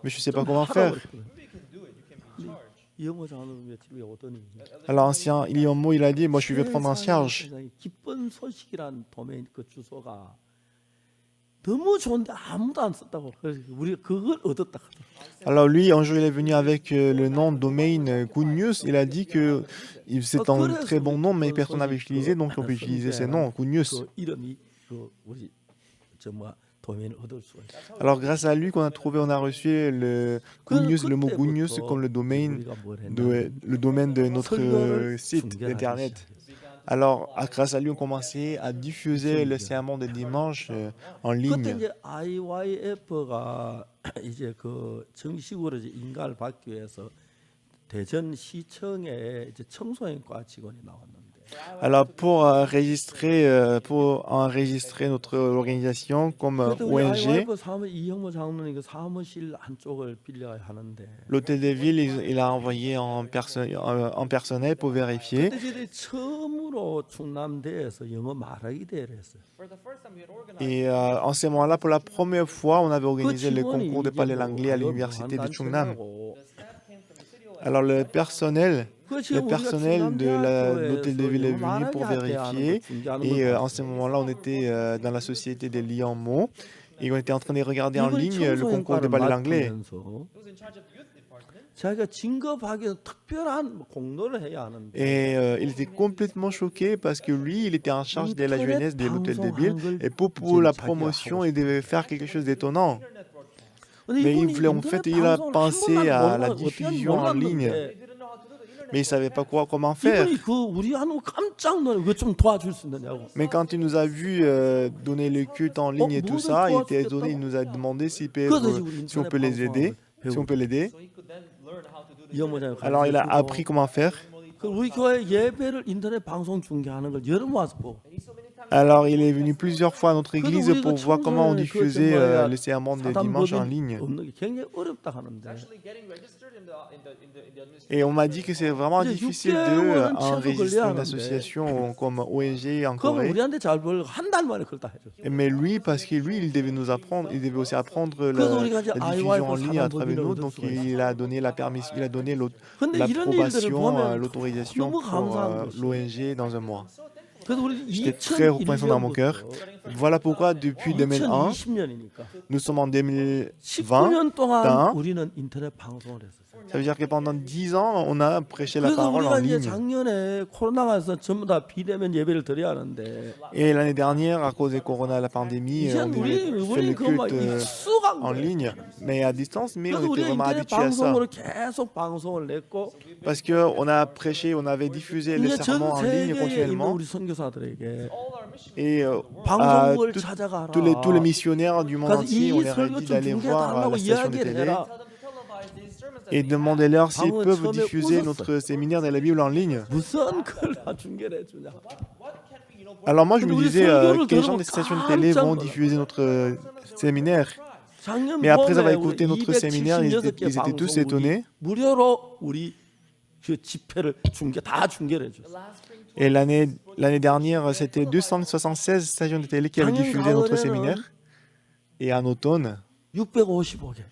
mais je sais pas comment faire. 이영호 장로님 집에 오더니 Alors, ancien Iomo, il a dit moi, je vais prendre en charge. 세상에 기쁜 소식이란 도메인 그 주소가 너무 좋은데 아무도 안 썼다고. 그래서 우리가 그걸 얻었다. Alors lui, un jour, il est venu avec le nom de domaine Good News. Il a dit que c'est un très bon nom, mais personne n'avait utilisé, donc on peut utiliser ces noms, Good News. 그 이름이 그 우리 정말 도메인을 얻을 수가 있어요. Alors grâce à lui qu'on a trouvé, on a reçu le Good News, le mot Good News comme le domaine de notre site d'internet. Alors grâce à lui, on commençait à diffuser le sermon de dimanche en 그때 ligne. 이제 IYF가 이제 그 정식으로 이제 인가를 받기 위해서 대전시청에 이제 청소년과 직원이 나왔는데 Alors pour enregistrer notre organisation comme 그때 우리 ONG, IYF 사무 이형모 장로님 그 사무실 한쪽을 빌려야 하는데 l'hôtel de ville, il a envoyé en personnel pour vérifier. 그때 저희들이 처음으로 충남대에서 영어 말하기 대회를 했어요. Et en ce moment-là, pour la première fois, on avait 그 organisé le 직원이 concours de 이게 parler 뭐 l'anglais à 이거 l'université de 무한단체라고 Chungnam. Alors le personnel 그 지금 de 충남대학교에서 l'hôtel de ville est 영어 venu 말하기 pour 대회하는 vérifier. 거 중계하는 Et 걸 en ce moment-là, on était dans la société de Lianmo. Et on était en train de regarder en 이걸 ligne le concours de 청소년과를 parler l'anglais. 맡으면서 자기가 진급하기 위해서 특별한 공로를 해야 하는데 Et il était complètement choqué parce que lui, il était en charge de la jeunesse de l'hôtel de ville. Et pour la promotion, il devait faire quelque chose d'étonnant. Mais en fait, il a pensé à la diffusion en ligne. Mais il ne savait pas comment faire. 이분이 그 우리 하는 거 깜짝 놀래. 왜 좀 도와줄 수 있느냐고. Mais quand il nous a vu donner le culte en ligne et tout ça, il était étonné, il nous a demandé si on peut les aider, si on peut l'aider. 이영모장님 Alors il a appris comment faire. 그 우리 교회 예배를 인터넷 방송 중계하는 걸 여러 번 와서 보고. Alors il est venu plusieurs fois à notre église pour voir comment on diffusait les sermons de dimanche en ligne. 없는 게 굉장히 어렵다 하는데. Et on m'a dit que c'est vraiment difficile d'enregistrer une association comme ONG en 그러면 Corée. 우리한테 잘 벌고 한 달 만에 그걸 다 해줘. Mais lui, parce que lui, il devait nous apprendre, il devait aussi apprendre 그래서 우리가 이제 la diffusion en IYF ligne à travers nous. 사단법인을 Donc 얻을 수가 il a donné la permission, il a donné 근데 이런 일들을 l'approbation, 보면 l'autorisation 너무 pour 감사한 것이. l'ONG dans un mois. 그래서 우리 J'étais très reconnaissant dans mon cœur. Voilà pourquoi depuis 2001, 2020년이니까 nous sommes en 2020. 19년 동안 당. 우리는 인터넷 방송을 했었어요. Ça veut dire que pendant 10 ans, on a prêché la 그래서 parole en 우리가 이제 ligne. 작년에 코로나가 와서 전부 다 비대면 예배를 드려야 하는데 Et l'année dernière, à cause du corona, la pandémie, 이제 on devait faire 우리 le 그막 culte 익숙한 en 거예요. ligne, mais à distance, mais 그래서 on était 우리 vraiment 인터넷 habitués à ça. 방송으로 계속 방송을 냈고 Parce qu'on a prêché, on avait diffusé les 이제 sermons 전 en ligne 세계에 있는 continuellement. 우리 선교사들에게 Et à 방송국을 찾아가라. tous les missionnaires du monde 가서 entier, on 이 leur a 설교 dit 좀 d'aller voir 중계해달라고 la station de 이야기를 télé 해라. et demandez-leur s'ils 방은 peuvent 처음에 diffuser 웃었어. notre séminaire de la Bible en ligne. 무슨 그걸 다 중계를 해주냐. Alors moi, je me 근데 우리 disais, 설교를 quel 들으면 genre de stations de télé 깜짝 vont 놀라. diffuser notre séminaire? 작년 Mais après 봄에 avoir 우리 écouté notre séminaire, ils étaient tous étonnés. 무료로 우리 그 집회를 다 중계를 해줬어. Et l'année dernière, c'était 276 stations de télé qui avaient diffusé notre séminaire. Et en automne, 655개.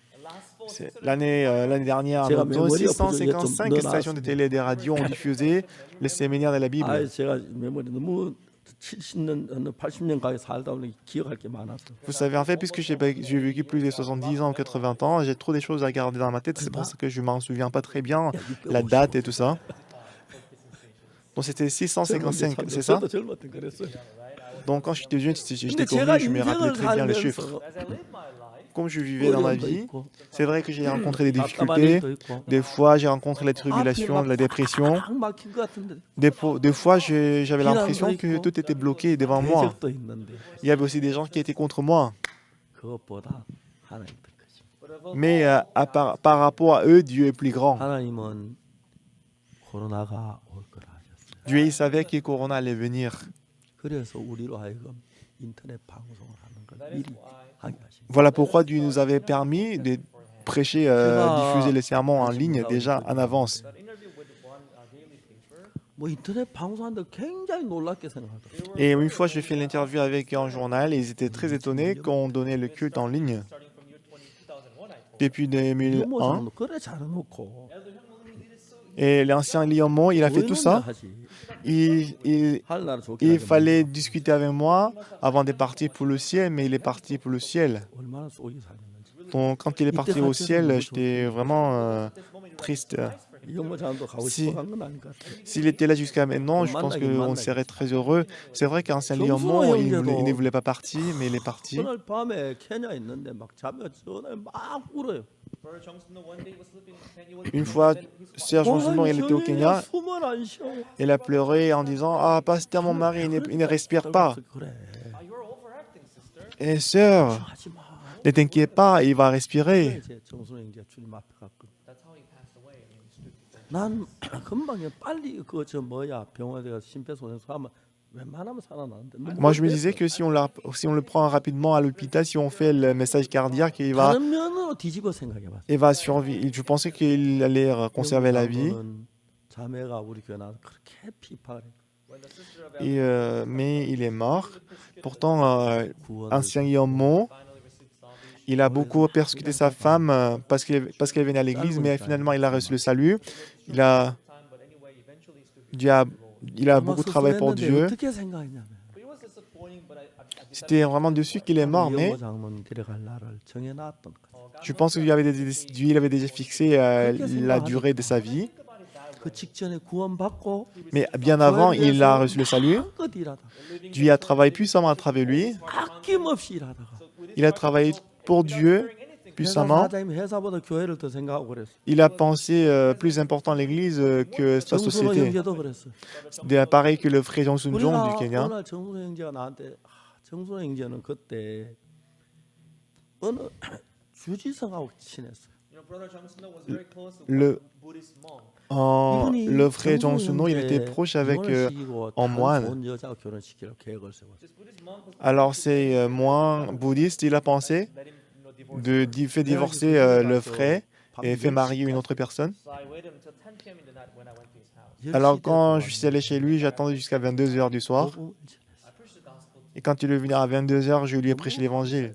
l'année dernière, en 제가 automne, 메모리가 655 부족해서 좀 stations de télé et des radios ont diffusé le séminaire de la Bible. 아, 제가 메모리 너무 70년, 80년 가게 살다 보니 기억할 게 많아서. Vous savez, en fait, puisque j'ai vécu plus de 70 ans ou 80 ans, j'ai trop des choses à garder dans ma tête. C'est pour ça que je m'en souviens pas très bien, la date et tout ça. Donc c'était 655, c'est ça? 저도 젊었던 그랬어요. Donc quand j'étais jeune, 근데 j'étais 제가 connu, je me rappelais 인생을 très bien les chiffres. 살면서 comme je vivais dans ma 어려움도 vie, 있고 c'est vrai que j'ai rencontré des 답답한 difficultés. 일도 있고 Des fois, j'ai rencontré la tribulation, la dépression. 꽉 막힌 것 같은데 Des fois, j'avais 비난도 l'impression que 있고 tout était bloqué devant moi. 대적도 있는데 Il y avait aussi des gens qui étaient contre moi. 그것보다 하나님 더 크십니다. Mais par rapport à eux, Dieu est plus grand. 하나님은 코로나가 올 거라 하셨어요. Dieu, il savait que Corona allait venir. 그래서 우리로 하여금 인터넷 방송을 하는 걸 미리 하게 하십니다. Voilà pourquoi Dieu nous avait permis de prêcher, diffuser les sermons en ligne déjà en avance. 뭐 인터넷 방송하는데 굉장히 놀랍게 생각하더라고요. Et une fois, j'ai fait l'interview avec un journal et ils étaient très étonnés qu'on donnait le culte en ligne. Depuis 2001, 유모상도 그래 잘해놓고 et l'ancien Lyon, il a fait 왜 tout 혼자 ça. 하지? Il 하늘나라 좋게 fallait discuter avec moi avant de partir pour le ciel, mais il est parti pour le ciel. 얼마나 속이 살렸는지. Donc, quand il est parti au ciel, j'étais vraiment triste. 유모상도 가고 Si- 싶어 간 건 아닌 것 같아요. S'il était là jusqu'à maintenant, je pense qu'on serait très heureux. C'est vrai qu'ancien Lyon, il ne voulait pas partir, mais il est parti. 그날 밤에 케냐 있는데 막 자며 전화에 막 울어요. Une fois, Serge Monsunon, il était au Kenya, 숨을 안 쉬어. il a pleuré en disant « Ah, pasteur, mon mari, il ne respire pas. 그래. Et sœur, 하지 마. ne t'inquiète pas, il va respirer. 이제 정순영 이제 주님 앞에 갔거든. 난 금방 빨리 그저 뭐야 병원에 가서 심폐소생술 하면 웬만하면 살아나는데. Moi, je me disais que si on le prend rapidement à l'hôpital, si on fait le message cardiaque, 다른 면으로 뒤집어 생각해봤어. il va survivre. Je pensais qu'il allait conserver la vie. 자매가 우리 교회 나와서 그렇게 피파를 Mais il est mort. Pourtant, 구원. ancien Yommo, il a beaucoup persécuté sa femme parce qu'elle venait à l'église, mais finalement, il a reçu le salut. Il a beaucoup travaillé pour Dieu. 어떻게 생각했냐면 C'était vraiment dessus qu'il est mort, mais 이영호 장로님 데려갈 날을 정해놨던 거야. je pense qu'il avait déjà fixé la durée de sa vie. 그 직전에 구원받고 Mais bien avant, il a reçu le salut. 한껏 일하다 Dieu a travaillé puissamment à travers lui. 아낌없이 일하다가 Il a travaillé pour Dieu 회사 puissamment. 사장님 회사보다 교회를 더 생각하고 그랬어. Il a pensé plus important l'Église que sa 정순호 société. 형제도 그랬어. Pareil que le frère Jean Sunjong du 우리가 Kenya. 오늘 정순호 형제가 나한테 정순호 형제는 그때 어느 주지성하고 친했어. Le, le frère Jean Sunjong, il était proche avec un moine. 좋은 여자와 결혼시키려고 계획을 세웠어. Alors c'est moine bouddhiste, il a pensé de faire divorcer le frère et faire marier une autre personne. Alors quand je suis allé chez lui, j'attendais jusqu'à 22 h du soir. Et quand il est venu à 22 h, je lui ai prêché l'évangile.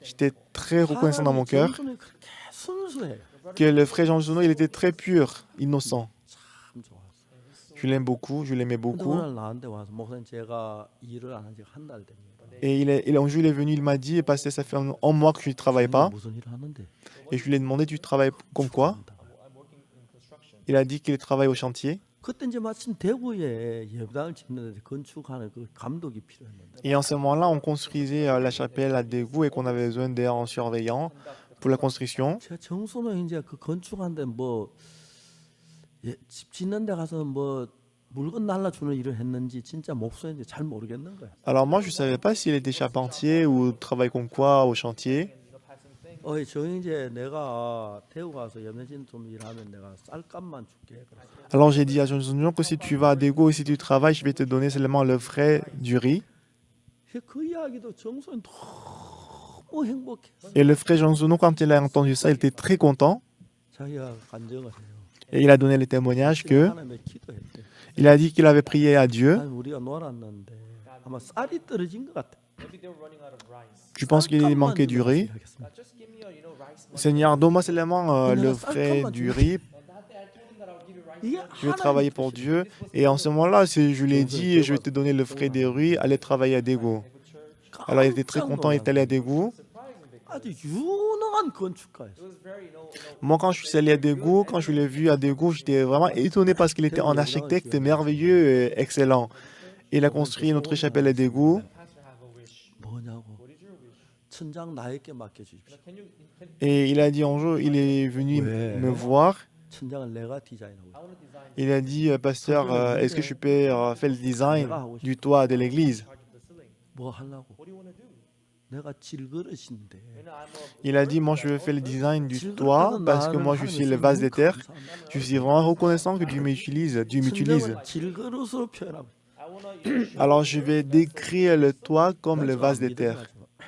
J'étais très reconnaissant dans mon cœur 정순이 그렇게 순수해. que le frère Jean Sunjong, il était très pur, innocent. 참 좋았어. Je l'aime beaucoup, je l'aimais 근데 beaucoup. 오늘 나한테 와서 목사님 제가 일을 안 한 지 한 달 됩니다. Et un jour, il est venu, il m'a dit, pasteur, ça fait un mois que je ne travaille pas. 무슨 일을 하는데? Et je lui ai demandé, tu travailles comme quoi? Il a dit qu'il travaille au chantier. 그때 이제 마침 대구에 예배당을 짓는데 건축하는 그 감독이 필요했는데 Et en ce moment-là, on construisait la chapelle à Daegu et qu'on avait besoin d'un surveillant pour la construction. 제가 정순호 이제 그 건축하는데 뭐 집 짓는 데 가서 뭐 물건 날라주는 일을 했는지 진짜 목소리인지 잘 모르겠는 거야. Alors moi, je ne savais pas s'il était charpentier ou travaille comme quoi au chantier. 저 이제 내가 대구 가서 염려진 좀 일하면 내가 쌀값만 줄게. 그랬어. Alors j'ai dit à Jean Sunjong que si tu vas à Daegu et si tu travailles, je vais te donner seulement le frais du riz. 그 이야기도 정순이 너무 행복했어. Et le frère Jean Sunjong, quand il a entendu ça, il était très content. 자기가 간증을 해요. Et il a donné le témoignage que 하나님의 기도했대. il a dit qu'il avait prié à Dieu. 아니, 우리가 놀았는데 아마 쌀이 떨어진 것 같아. Je pense qu'il manquait du riz. Seigneur, donne-moi seulement le frais du riz. Je vais travailler pour Dieu. Et en ce moment-là, je lui ai dit, je vais te donner le frais des riz, allez travailler à Daegu. Alors il était très content, il est allé à Daegu. 아주 유능한 건축가였어. Moi, quand je suis allé à Daegu, quand je l'ai vu à Daegu, j'étais vraiment étonné parce qu'il était un architecte merveilleux et excellent. Il a construit notre chapelle à Daegu. 뭐냐고. 천장 나에게 맡겨주십시오. Et il a dit un jour, il est venu Ouais. me voir. 천장을 내가 디자인하고 I want to design Il a dit, pasteur, est-ce que je peux faire le design du toit de l'église? part of the ceiling. 뭐 하려고? What do you want to do? 내가 질그릇인데. You know, I'm a Il a dit, moi je veux faire le design du toit parce que moi je suis le vase de terre. Je suis vraiment reconnaissant que Dieu m'utilise. 천장을 질그릇으로 표현하고. I want to Alors je vais décrire le toit comme le vase de terre.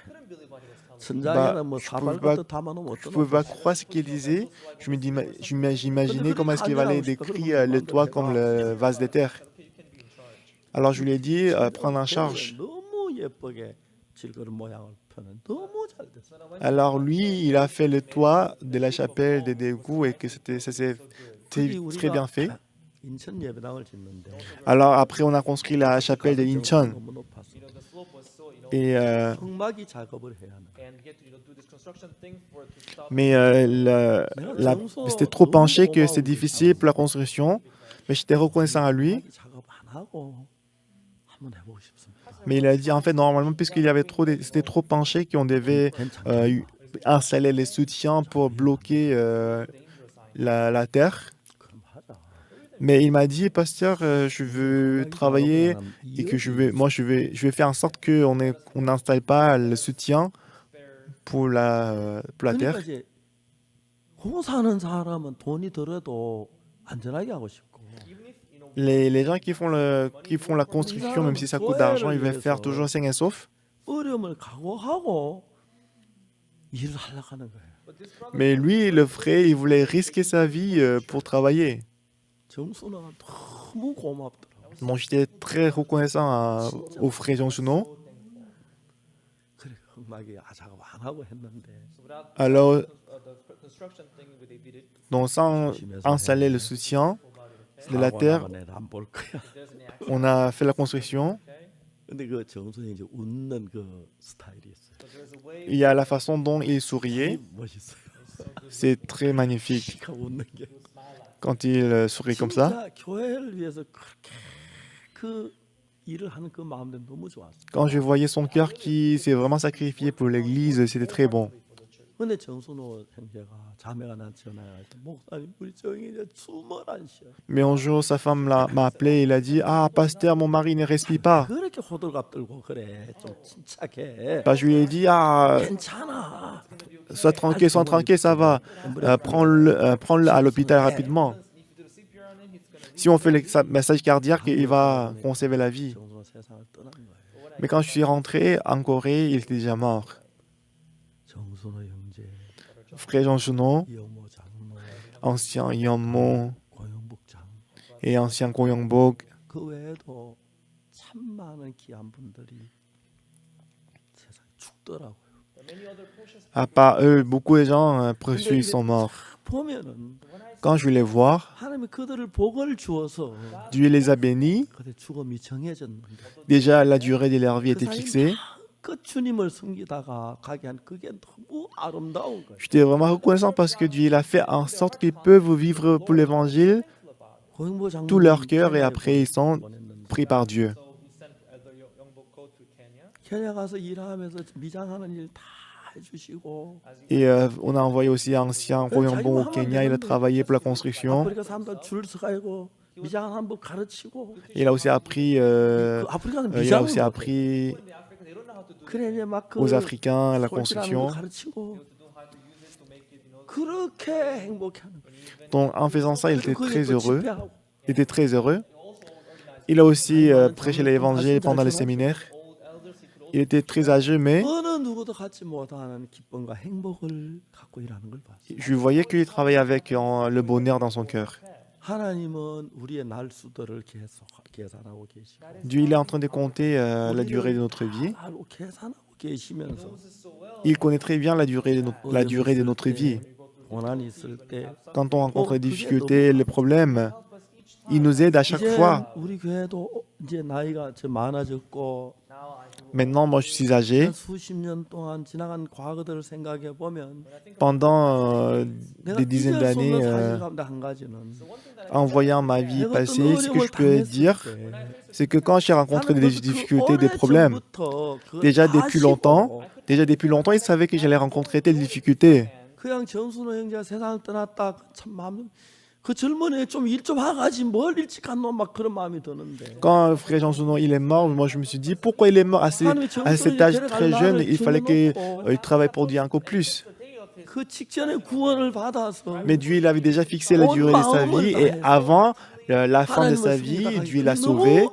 couldn't believe what he was telling me. 천장에는 뭐 je 사발것도 담아놓으면 Je ne 어떠나? pouvais pas croire ce qu'il disait. J'imaginais comment est-ce qu'il allait décrire le toit comme le vase de terre. Alors je lui ai dit, prendre en charge. 너무 예쁘게 질그릇 모양을 표현. 너무 잘 됐어. Alors lui, il a fait le toit de la chapelle des Dégoûts et que ça s'est très bien fait. 인천 예배당을 짓는데 Alors après, on a construit la chapelle de Incheon. 너무 높았어. You know, the slope was so, you know, Et, 흙막이 작업을 해야 하는. and you get to, you know, do this construction thing for it to stop. mais c'était trop penché que c'était difficile pour la construction. Mais j'étais reconnaissant à lui. 흙막이 작업 안 하고 한번 해보고 싶습니다. Mais il a dit, en fait, normalement, puisqu'il y avait c'était trop penché qu'on devait installer les soutiens pour bloquer la terre. 그럼 하자. Mais il m'a dit, pasteur, je veux travailler et que je vais faire en sorte qu'on n'installe pas le soutien pour la 그러니까 terre. 이제 공사하는 사람은 돈이 들어도 안전하게 하고 싶고 Les gens qui font la construction, même si ça coûte d'argent, ils veulent faire toujours sain et sauf. 어려움을 각오하고 일을 하려고 하는 거예요. But this brother, Mais lui, le frère, il voulait risquer sa vie pour travailler. 정수는 너무 고맙더라고. Bon, j'étais très reconnaissant au frère Jean-Suno. 그래 흙막이 작업 안 하고 했는데 so without Alors, the construction thing, they did it. donc sans installer le soutien de la terre, 내가 안 볼 거야. If there's any accident, on a fait la construction. okay? 근데 그 정수는 이제 웃는 그 스타일이 있어요. But there's a way. Il y a la façon dont il souriait. 멋있어요. C'est très magnifique 키가 웃는 게. quand il sourit comme ça. 진짜 교회를 위해서 그렇게 그 일을 하는 그 마음도 너무 좋았어. Quand je voyais son cœur qui s'est vraiment sacrifié pour l'église, c'était très bon. 근데 정순호 형제가 자매가 난 전화해서 목사님 우리 정이 이제 숨을 안 쉬어. Mais un jour, sa femme m'a appelé et il a dit, ah, pasteur, mon mari ne respire pas. 그렇게 호들갑 들고 그래 좀 침착해. Bah, je lui ai dit, ah, 괜찮아. sois tranquille, ça va. Prends-le à l'hôpital rapidement. If you do the CPR on him, he's gonna. Si on fait le massage cardiaque, il va conserver la vie. 정순호 세상을 떠난 거예요. Mais quand je suis rentré en Corée, il était déjà mort. 정순호 형제, Frère Jean-Suno, 이영모 장로, ancien Yeonmo 고영복 장. et ancien Ko Young-bok. 그 외에도 참 많은 귀한 분들이 세상에 죽더라고요. Many other precious À part eux, beaucoup de gens précieux ils sont morts. 보면은 Quand je vais les voir, 하나님이 그들을 복을 주어서 Dieu les a bénis. 그들 죽음이 정해졌는데 Déjà, la durée de leur vie était fixée. 그 주님을 섬기다가 가게 한 그게 너무 아름다운 거예요. J'étais vraiment reconnaissant parce que Dieu il a fait en sorte qu'ils peuvent vivre pour l'évangile 고영보 장로님 tout leur cœur et après ils sont 보냈는데 pris par Dieu. So we sent the Youngbok Ko to Kenya. 케냐 가서 일하면서 미장하는 일 다 해주시고 Et on a envoyé aussi un ancien Ko Young-bok au Kenya, il a travaillé pour la construction. 아프리카 사람들 줄 서가고 미장하는 법 가르치고 Il a aussi appris, 그 아프리카는 il a aussi 미장을 appris In the Africa, they don't know how to do 그래 이제 막그 aux Africains la 솔직하는 거 construction. 가르치고 to know how to use it to make it, you know. 그렇게 행복해하는 거예요. Donc en faisant ça, il était 그게 très 또 heureux. 집회하고 Il était très heureux. Il a aussi prêché l'évangile pendant le séminaire. Old elders, he could also. Il était très âgé, mais 어느 누구도 갖지 못하는 기쁨과 행복을 갖고 일하는 걸 봤어요. je voyais qu'il travaillait avec le bonheur dans son cœur. 하나님은 우리의 날수들을 계산하고 계시고 Dieu, il est en train de compter la durée de notre vie. 알고 계산하고 계시면서 Il connaît très bien la durée de notre vie. 고난이 있을 때 Quand on rencontre les difficultés, les problèmes, il nous aide à chaque 이제 fois. 우리 교회도 이제 나이가 좀 많아졌고 Maintenant, moi, je suis âgé. 지난 수십 년 동안 지나간 과거들을 생각해 보면 Pendant 내가 des dizaines 잊을 수 d'années, 없는 사실 가운데 한 가지는 en voyant ma vie 내가 어떤 passée, ce que 어려움을 je peux 당했을 dire, 때 c'est que quand j'ai rencontré 나는 des 그 difficultés, des problèmes, 오래전부터 그걸 déjà depuis longtemps, 아시고 déjà depuis longtemps, ils savaient que j'allais rencontrer telles difficultés. 그냥 정순호 형제가 세상을 떠났다 참 마음 그 젊은이 좀 일 좀 하가지 뭘 일찍 갔노 막 그런 마음이 드는데 Quand frère Jean Sounon il est mort, moi je me suis dit pourquoi il est mort à cet âge très jeune, il fallait qu'il travaille pour Dieu encore plus. 그 직전에 구원을 받아서 Mais Dieu il avait déjà fixé la durée de sa vie et avant la fin de sa vie, Dieu l'a sauvé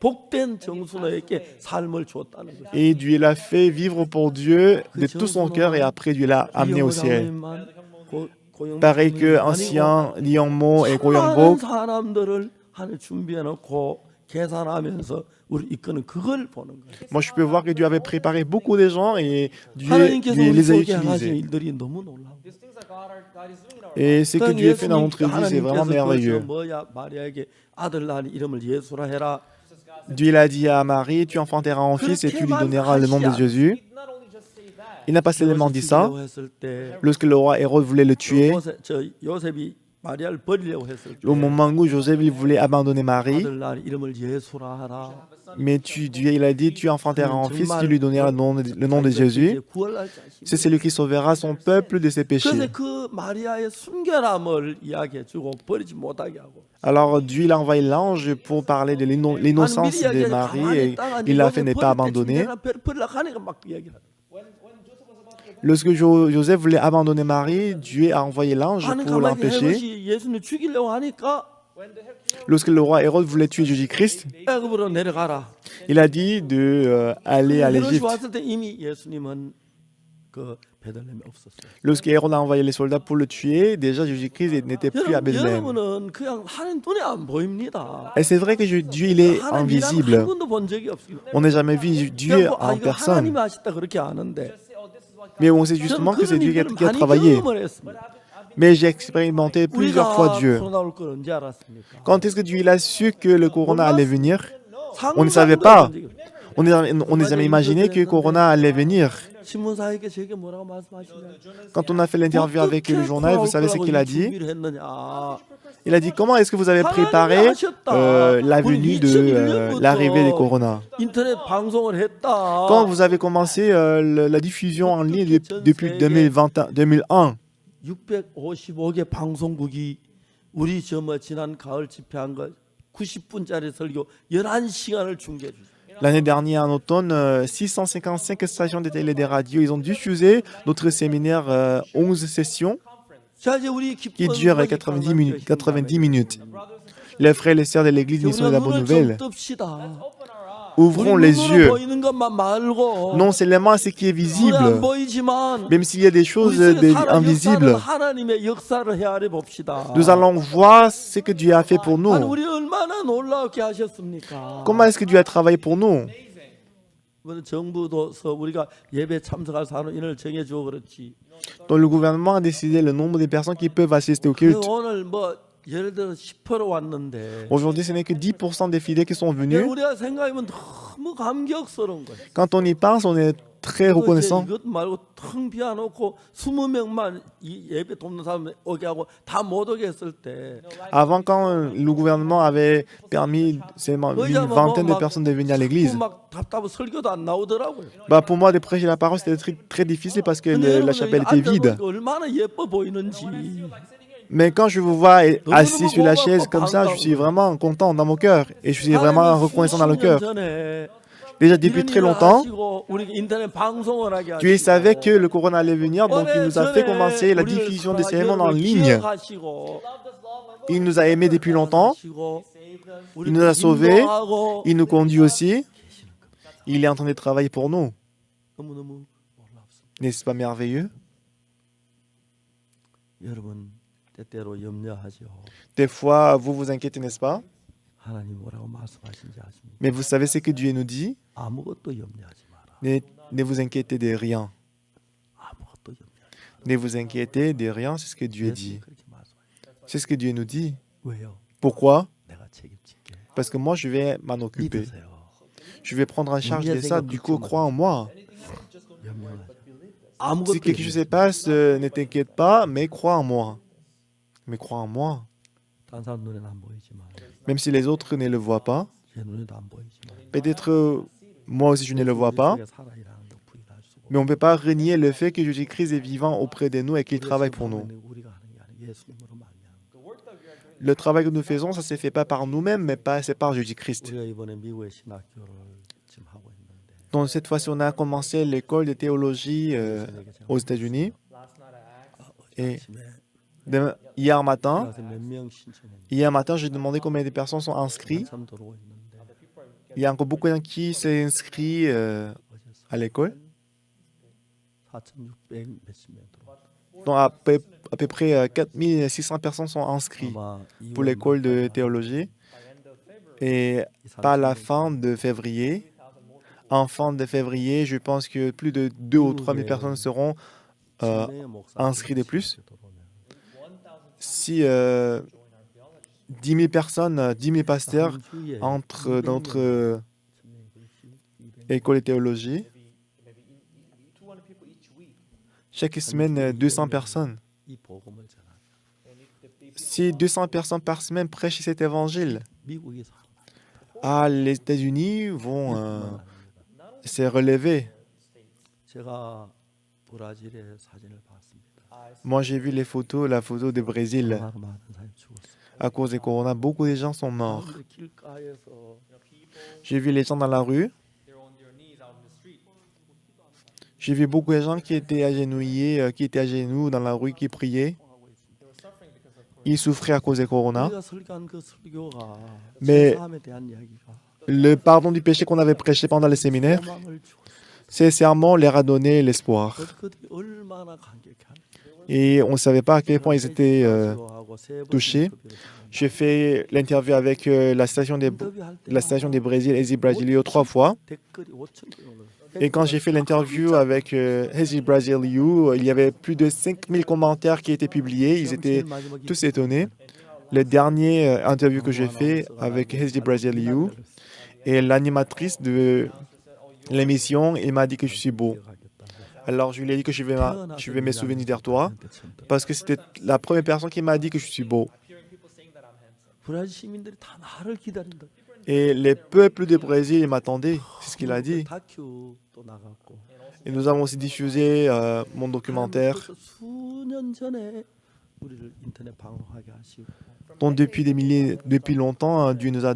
복된 정순호에게 삶을 줬다는 거죠. et Dieu l'a fait vivre pour Dieu de tout son cœur et après Dieu l'a amené au ciel. Pareil que ancien Liangmo et Goyongbok, 사람들을 하늘 준비해 놓고 계산하면서 우리 이끄는 그걸 보는 거예요. moi je peux voir que Dieu avait préparé beaucoup de gens et Dieu 하나님께서 우리 les a 속에 하신 utilisés. 일들이 너무 놀라워. These things that God is doing in our Et ce que Dieu fait dans notre vie, c'est 하나님께서 vraiment 그 merveilleux. 뭐야 마리아에게 아들 낳은 이름을 예수라 해라. Dieu l'a dit à Marie, tu enfanteras un fils et tu lui donneras le nom de Jésus. life. Not only just say that, Il n'a pas seulement dit ça. 죽이려고 했을 때 Lorsque le roi Hérode voulait le tuer, 요셉이 마리아를 버리려고 했을 때 au moment où Joseph il voulait abandonner Marie, 아들 낳은 이름을 예수라 하라. mais Dieu il a dit, tu enfanteras un fils, tu lui donneras le nom de Jésus. 구원할 자신. C'est celui qui sauvera son peuple de ses péchés. 그래서 그 마리아의 순결함을 이야기해주고 버리지 못하게 하고. Alors Dieu il a envoyé l'ange pour parler de l'innocence de Marie et il l'a fait ne pas abandonner. 버리려고 막 이야기하는. Lorsque Joseph voulait abandonner Marie, Dieu a envoyé l'ange 하는 pour 가만히 l'empêcher. 헤롯이 예수님 죽이려고 하니까 Lorsque le roi Hérode voulait tuer Jésus-Christ, 애굽으로 내려가라. il a dit de aller à 헤롯이 l'Égypte. 왔을 때 이미 예수님은 그 베들레헴에 없었어요. Lorsque Hérode a envoyé les soldats pour le tuer, déjà Jésus-Christ n'était plus à Bethléem. 여러분은 그냥 하나님 눈에 안 보입니다. Et c'est vrai que Dieu il est 하나님 한 invisible. 번도 본 적이 없어요. On n'a jamais vu Dieu 그냥 뭐, en 이거 하나님이 personne. 하셨다 그렇게 아는데 Mais on sait justement que c'est Dieu qui a 많이 travaillé. 경험을 했습니다. Mais j'ai expérimenté plusieurs fois 우리가 Dieu. 코로나 올 걸 언제 알았습니까? Quand est-ce que Dieu il a su que le corona allait venir? On ne 상상도 savait pas. 한 적이 없어요. On n'a jamais imaginé que corona allait venir. 신문사에게 제게 뭐라고 말씀하시냐? Quand on a fait l'interview avec le journal, vous savez ce qu'il a dit? 준비를 했느냐? Il a dit comment est-ce que vous avez préparé la venue de l'arrivée des corona? 인터넷 방송을 했다. Quand vous avez commencé la diffusion en ligne depuis 2001, 655개 방송국이 우리 지난 가을 집회한 거 90분짜리 설교 11시간을 중계해 주세요. l'année dernière en automne, 655 stations de télé et de radio, ils ont diffusé notre séminaire 11 sessions 자, 이제 우리 qui 기쁜 durent 90 minutes. Les frères et les sœurs de l'église Mission de la Bonne Nouvelle, 뜹시다. ouvrons les 눈으로 yeux, 보이는 것만 말고 non seulement à ce qui est 눈에 안 visible, 보이지만 même s'il y a des choses 우리 속에 살아 invisibles. 역사를 하나님의 역사를 헤아려 봅시다. Nous allons voir ce que Dieu a fait pour 아니, nous. 우리 얼마나 놀랍게 하셨습니까? Comment est-ce que Dieu a travaillé pour nous? 이번에 정부도서 우리가 예배 참석할 사람인을 정해주고 그렇지. Donc le gouvernement a décidé le nombre de personnes qui peuvent assister au culte. 오늘 뭐 예를 들어 10% 왔는데 Aujourd'hui, ce n'est que 10% des fidèles qui sont venus. 우리가 생각하면 너무 감격스러운 거예요. Quand on y pense, on est très reconnaissant. 이것 말고 텅 비워놓고 20명만 이 예배 돕는 사람 오게 하고 다 못 오게 했을 때 Avant, quand le gouvernement avait permis seulement une vingtaine de personnes de venir à l'église, 막 답답해 설교도 안 나오더라고요. bah pour moi, de prêcher la parole, c'était très difficile parce que 근데 la 여러분 chapelle 여기 était vide. 앉아보니까 얼마나 예뻐 보이는지. Mais quand je vous vois assis sur la chaise comme ça, je suis vraiment content dans mon cœur et je suis vraiment reconnaissant dans le cœur. Déjà depuis très longtemps, Dieu savait que le corona allait venir, donc il nous a fait commencer la diffusion des cérémonies en ligne. Il nous a aimés depuis longtemps, il nous a sauvés, il nous conduit aussi. Il est en train de travailler pour nous. N'est-ce pas merveilleux? 여러분 때때로 염려하죠. Des fois, vous vous inquiétez, n'est-ce pas? 하나님 뭐라고 말씀하신지 아십니까? Mais vous savez ce que Dieu nous dit? 아무것도 염려하지 마라. Ne vous inquiétez de rien. 아무것도 염려하지 마라. Ne vous inquiétez de rien, c'est ce que Dieu dit. 그렇게 말씀하셔요. C'est ce que Dieu nous dit. 왜요? Pourquoi? 내가 책임질게. Parce que moi, je vais m'en occuper. 믿으세요. Je vais prendre en charge de ça. Du coup, crois en moi. Si 아무것도 quelque chose 얘기하지 se passe, ne t'inquiète pas, mais crois en moi. Mais crois en moi. 마. 다른 사람 눈에는 안 보이지만 Même si les autres ne le voient pas. 제 눈에도 안 보이지만 Peut-être moi aussi je ne le vois pas. 우리 살아 일하는 거 부인할 수가 Mais on ne peut pas renier le fait que Jésus-Christ est vivant auprès de nous et qu'il 없어요. travaille pour nous. 우리가 하는 게 아니라 예수님으로 말미암아. Le travail que nous faisons, ça ne se fait pas par nous-mêmes, mais c'est par Jésus-Christ. 우리가 이번에 미국의 신학교를 지금 하고 있는데 Donc cette fois-ci, on a commencé l'école de théologie aux États-Unis. Et 아침에 hier matin, 그래서 몇명 신청했는데 j'ai demandé combien de personnes sont inscrites. 한참 들어오고 있는데 Il y a encore beaucoup de gens qui s'est inscrit 어제 à l'école. 4,600 몇십 명 들어왔어요. Donc à peu près 4600 personnes sont inscrites 아마 pour l'école de théologie. Et pas à la fin de février. En fin de février, je pense que plus de 2 ou 3 000 personnes seront inscrits de plus. Si 10 000 personnes, 10 000 pasteurs entrent dans notre école de théologie, chaque semaine, 200 personnes. 이 복음을 전하면 Si 200 personnes par semaine prêchent cet évangile, 미국에서 les États-Unis vont se relever. 제가 브라질의 사진을 봤습니다. Moi, j'ai vu la photo du Brésil. 코로나로 많은 사람이 죽었어요. À cause du corona, beaucoup de gens sont morts. 근데 길가에서 J'ai vu les gens dans la rue. J'ai vu beaucoup de gens qui étaient agenouillés, qui étaient à genoux dans la rue, qui priaient. Ils souffraient à cause du corona. 우리가 설교한 그 설교가 Mais 사함에 대한 이야기가 le pardon du péché qu'on avait prêché pendant le séminaire, 소망을 주었어요. ces serments leur a donné l'espoir. 그들이 얼마나 감격한 Et on ne savait pas à quel point ils étaient touchés. J'ai fait l'interview avec la station des Brésil, Ezi Brasilio, 3 fois. 댓글이 5,000개 Et quand j'ai fait l'interview avec Ezi Brasilio, il y avait plus de 5000 commentaires qui étaient publiés. Ils étaient tous étonnés. Le dernier interview que j'ai fait avec Ezi Brasilio et l'animatrice de l'émission, il m'a dit que je suis beau. Alors je lui ai dit que je vais me souvenir de toi parce que c'était la première personne qui m'a dit que je suis beau. 브라질 시민들이 다 나를 기다린다. Et les peuples du Brésil m'attendaient, c'est ce qu'il a dit. 다큐도 나갔고. Et nous avons aussi diffusé mon documentaire. 하나님께서 수년 전에 우리를 인터넷 방송하게 하시고. Donc depuis longtemps, Dieu nous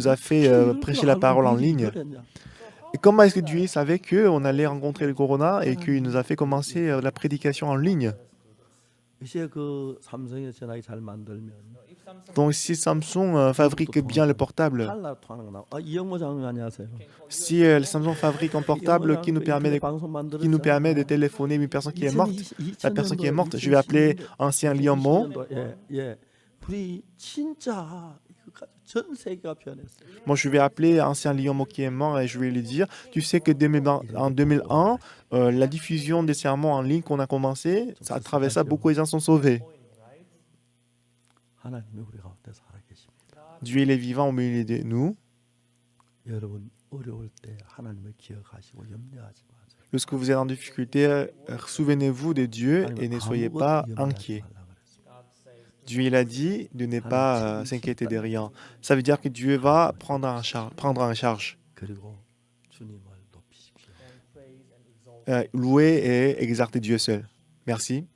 a fait prêcher la parole en ligne. Et comment est-ce que Dieu savait qu'on allait rencontrer le corona et qu'il nous a fait commencer la prédication en ligne? 이제 그 삼성의 전화기 잘 만들면 Donc si Samsung fabrique bien le portable, 칼라 통하는 거 나와. 이영모 장님 안녕하세요. si Samsung fabrique un portable qui nous permet de téléphoner une personne qui est morte, la personne qui est morte, je vais appeler ancien Lionmo. 예, 예. 우리 진짜 이거까지 전 세계가 변했어요. Moi, je vais appeler ancien Lionmo qui est mort et je vais lui dire, tu sais que en 2001, la diffusion des sermons en ligne qu'on a commencé, à travers ça, beaucoup de gens sont sauvés. 하나님이 우리 가운데 살아계십니다. Dieu il est vivant au milieu de nous. 여러분 어려울 때 하나님을 기억하시고 염려하지 마세요. Lorsque vous êtes en difficulté, souvenez-vous de Dieu et ne soyez pas inquiets. Dieu il a dit de ne pas s'inquiéter de rien. Ça veut dire que Dieu va prendre en charge. 그리고 주님을 높이십시오. Louer et exalter Dieu seul. Merci.